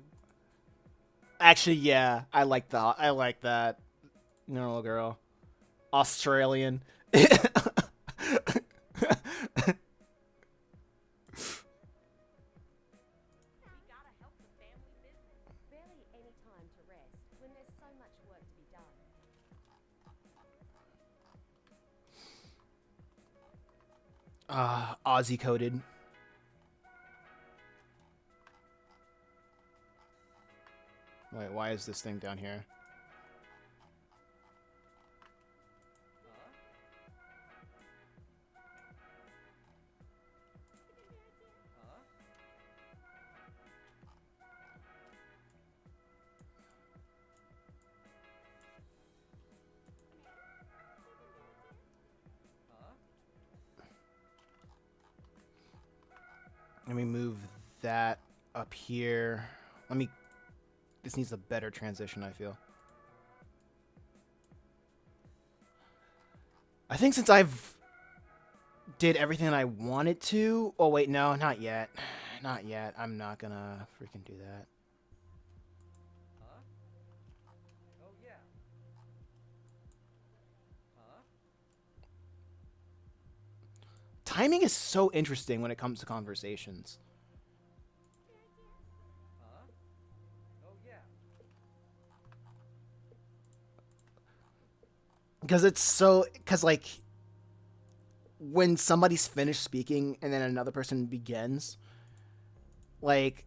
Actually, yeah, I like that. Normal girl. Australian. Aussie coded. Wait, why is this thing down here? Let me move that up here. This needs a better transition, I feel. I think since I've did everything that I wanted to... Oh, wait, no, not yet. Not yet. I'm not gonna freaking do that. Huh? Oh yeah. Huh? Timing is so interesting when it comes to conversations. Huh? Oh yeah. Because like when somebody's finished speaking and then another person begins, like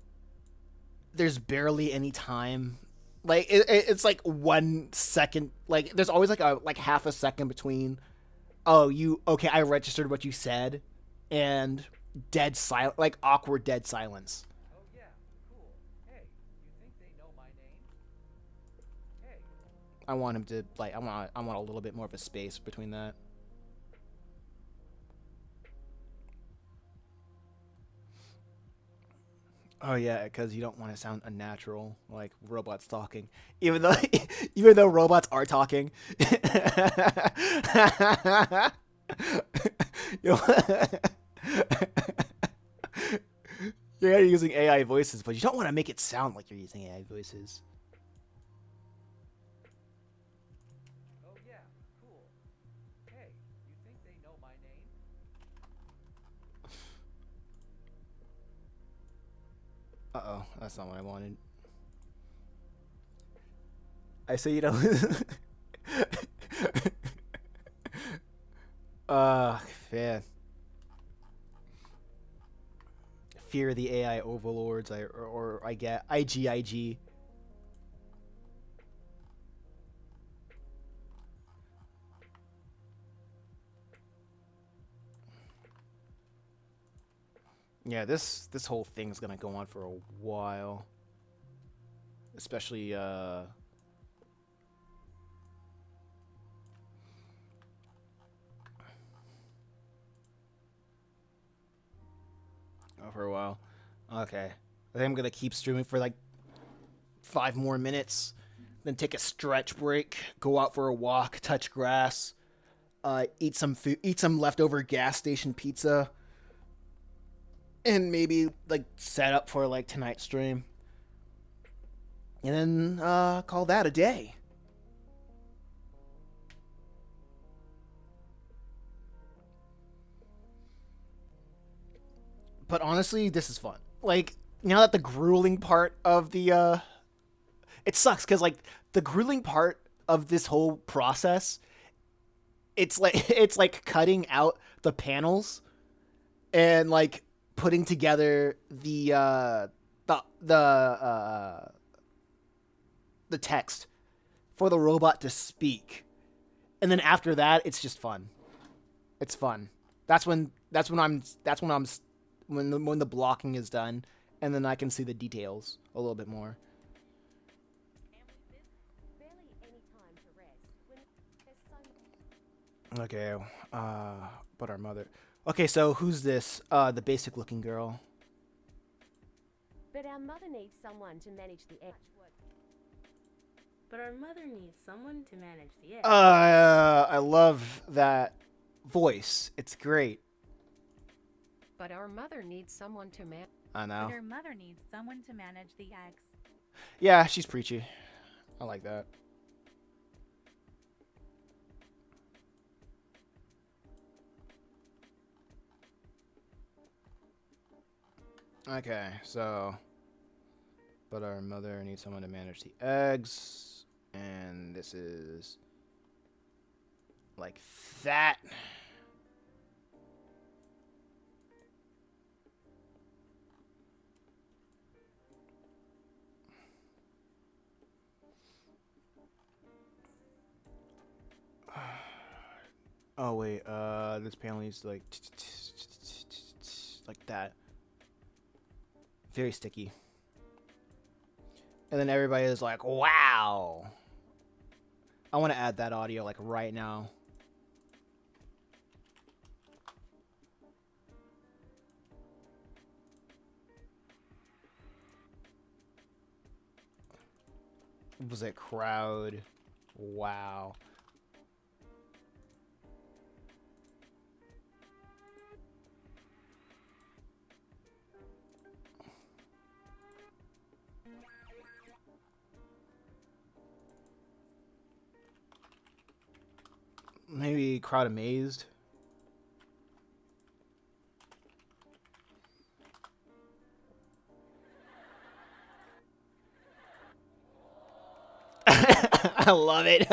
there's barely any time. Like it's like 1 second. Like there's always like half a second between. Oh, okay? I registered what you said, and dead silent, like awkward dead silence. Oh yeah. Cool. Hey, you think they know my name? Hey. I want him to like. I want a little bit more of a space between that. Oh yeah, because you don't want to sound unnatural, like robots talking. Even though, even though robots are talking. You know, you're using AI voices, but you don't want to make it sound like you're using AI voices. Oh yeah. Cool. Hey, you think they know my name? Uh-oh, that's not what I wanted. I say, you know... Man. Fear the AI overlords, or I get IGIG. Yeah, this whole thing's gonna go on for a while. Especially, for a while. Okay. I think I'm gonna keep streaming for like 5 more minutes, then take a stretch break, go out for a walk, touch grass, eat some food, eat some leftover gas station pizza, and maybe like set up for like tonight's stream. And then call that a day. But honestly, this is fun. Like, now that the grueling part of the it sucks because like the grueling part of this whole process, it's like it's like cutting out the panels and like putting together the text for the robot to speak. And then after that, it's just fun. It's fun. When the blocking is done, and then I can see the details a little bit more. Okay, but our mother. Okay, so who's this? The basic looking girl. But our mother needs someone to manage the egg. But our mother needs someone to manage the egg. I love that voice. It's great. But our mother needs someone to manage. I know. But our mother needs someone to manage the eggs. Yeah, she's preachy. I like that. Okay, so... But our mother needs someone to manage the eggs. And this is... like that. Oh wait, this panel needs to like that. Very sticky. And then everybody is like, wow. I want to add that audio like right now. Was it crowd? Wow. Maybe crowd amazed. I love it.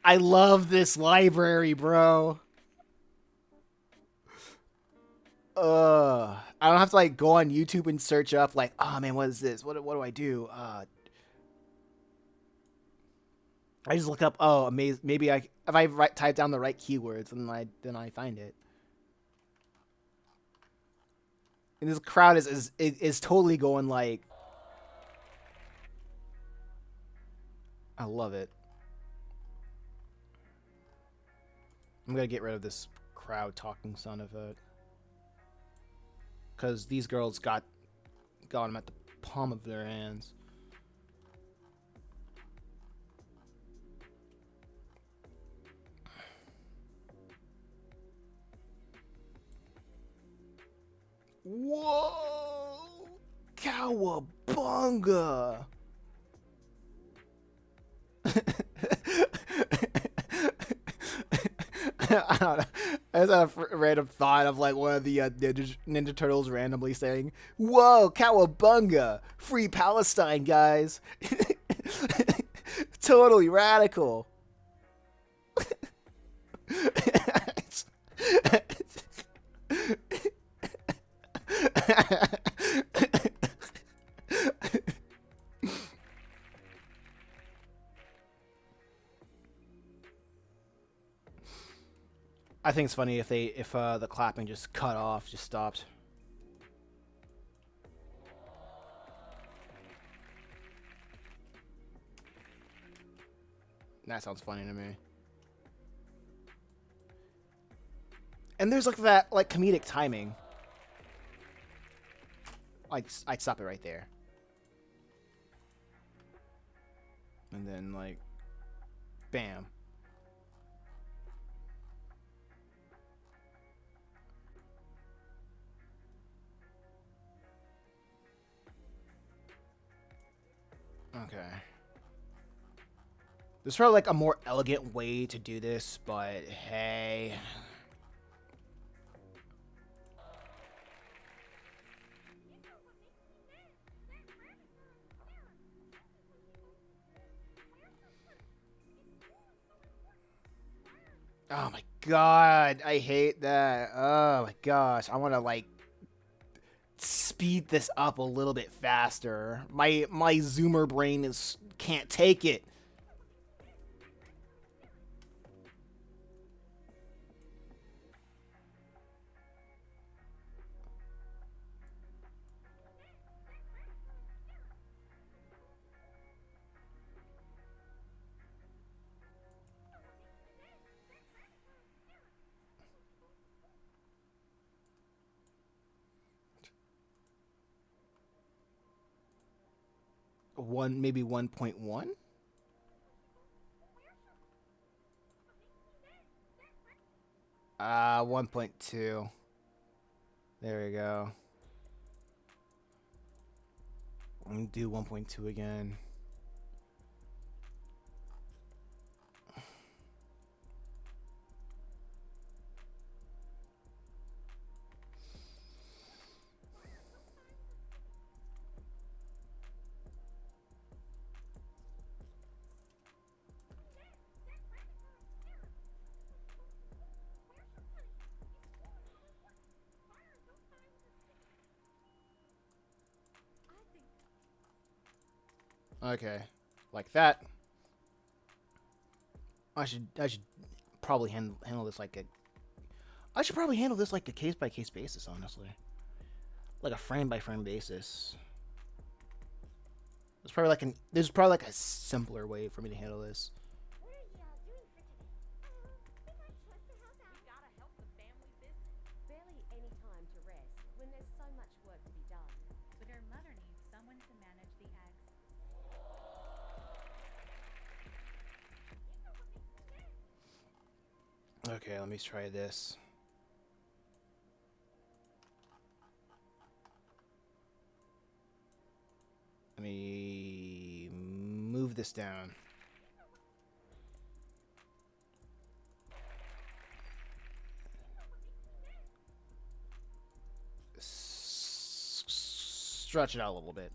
I love this library, bro. I don't have to like go on YouTube and search up like, oh man, what is this? What do I do? I just look up. Oh, amazing. Maybe if I type down the right keywords, then I find it. And this crowd is totally going like, I love it. I'm gonna get rid of this crowd talking son of a, because these girls got them at the palm of their hands. Whoa! Cowabunga! I don't know. I just had a random thought of like one of the Ninja Turtles randomly saying, "Whoa, cowabunga! Free Palestine, guys!" Totally radical. I think it's funny if the clapping just cut off, just stopped. That sounds funny to me. And there's like that like comedic timing. I'd stop it right there. And then like bam. Okay. There's probably like a more elegant way to do this, but hey. Oh my god, I hate that. Oh my gosh, I want to like speed this up a little bit faster. My zoomer brain can't take it. Maybe 1.1? Ah, 1.2. There we go. I'm gonna do 1.2 again. Okay, like that. I should probably handle this like a. I should probably handle this like a case by case basis, honestly. Like a frame by frame basis. There's probably like a simpler way for me to handle this. Barely any time to rest when there's so much work to be done. But her mother needs someone to manage the eggs. Okay, let me try this. Let me move this down. Stretch it out a little bit.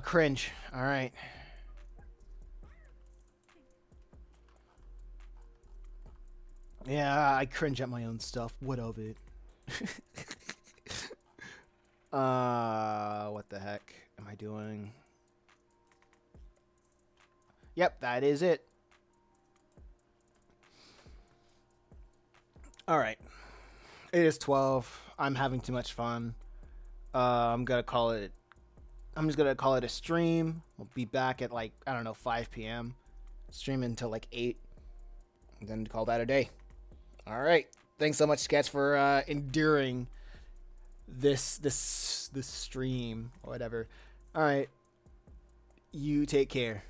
Cringe. All right. Yeah, I cringe at my own stuff. What of it? What the heck am I doing? Yep, that is it. All right. It is 12. I'm having too much fun. I'm just gonna call it a stream. We'll be back at like, I don't know, 5 p.m. Stream until like 8. And then call that a day. All right. Thanks so much, Sketch, for enduring this stream or whatever. All right. You take care.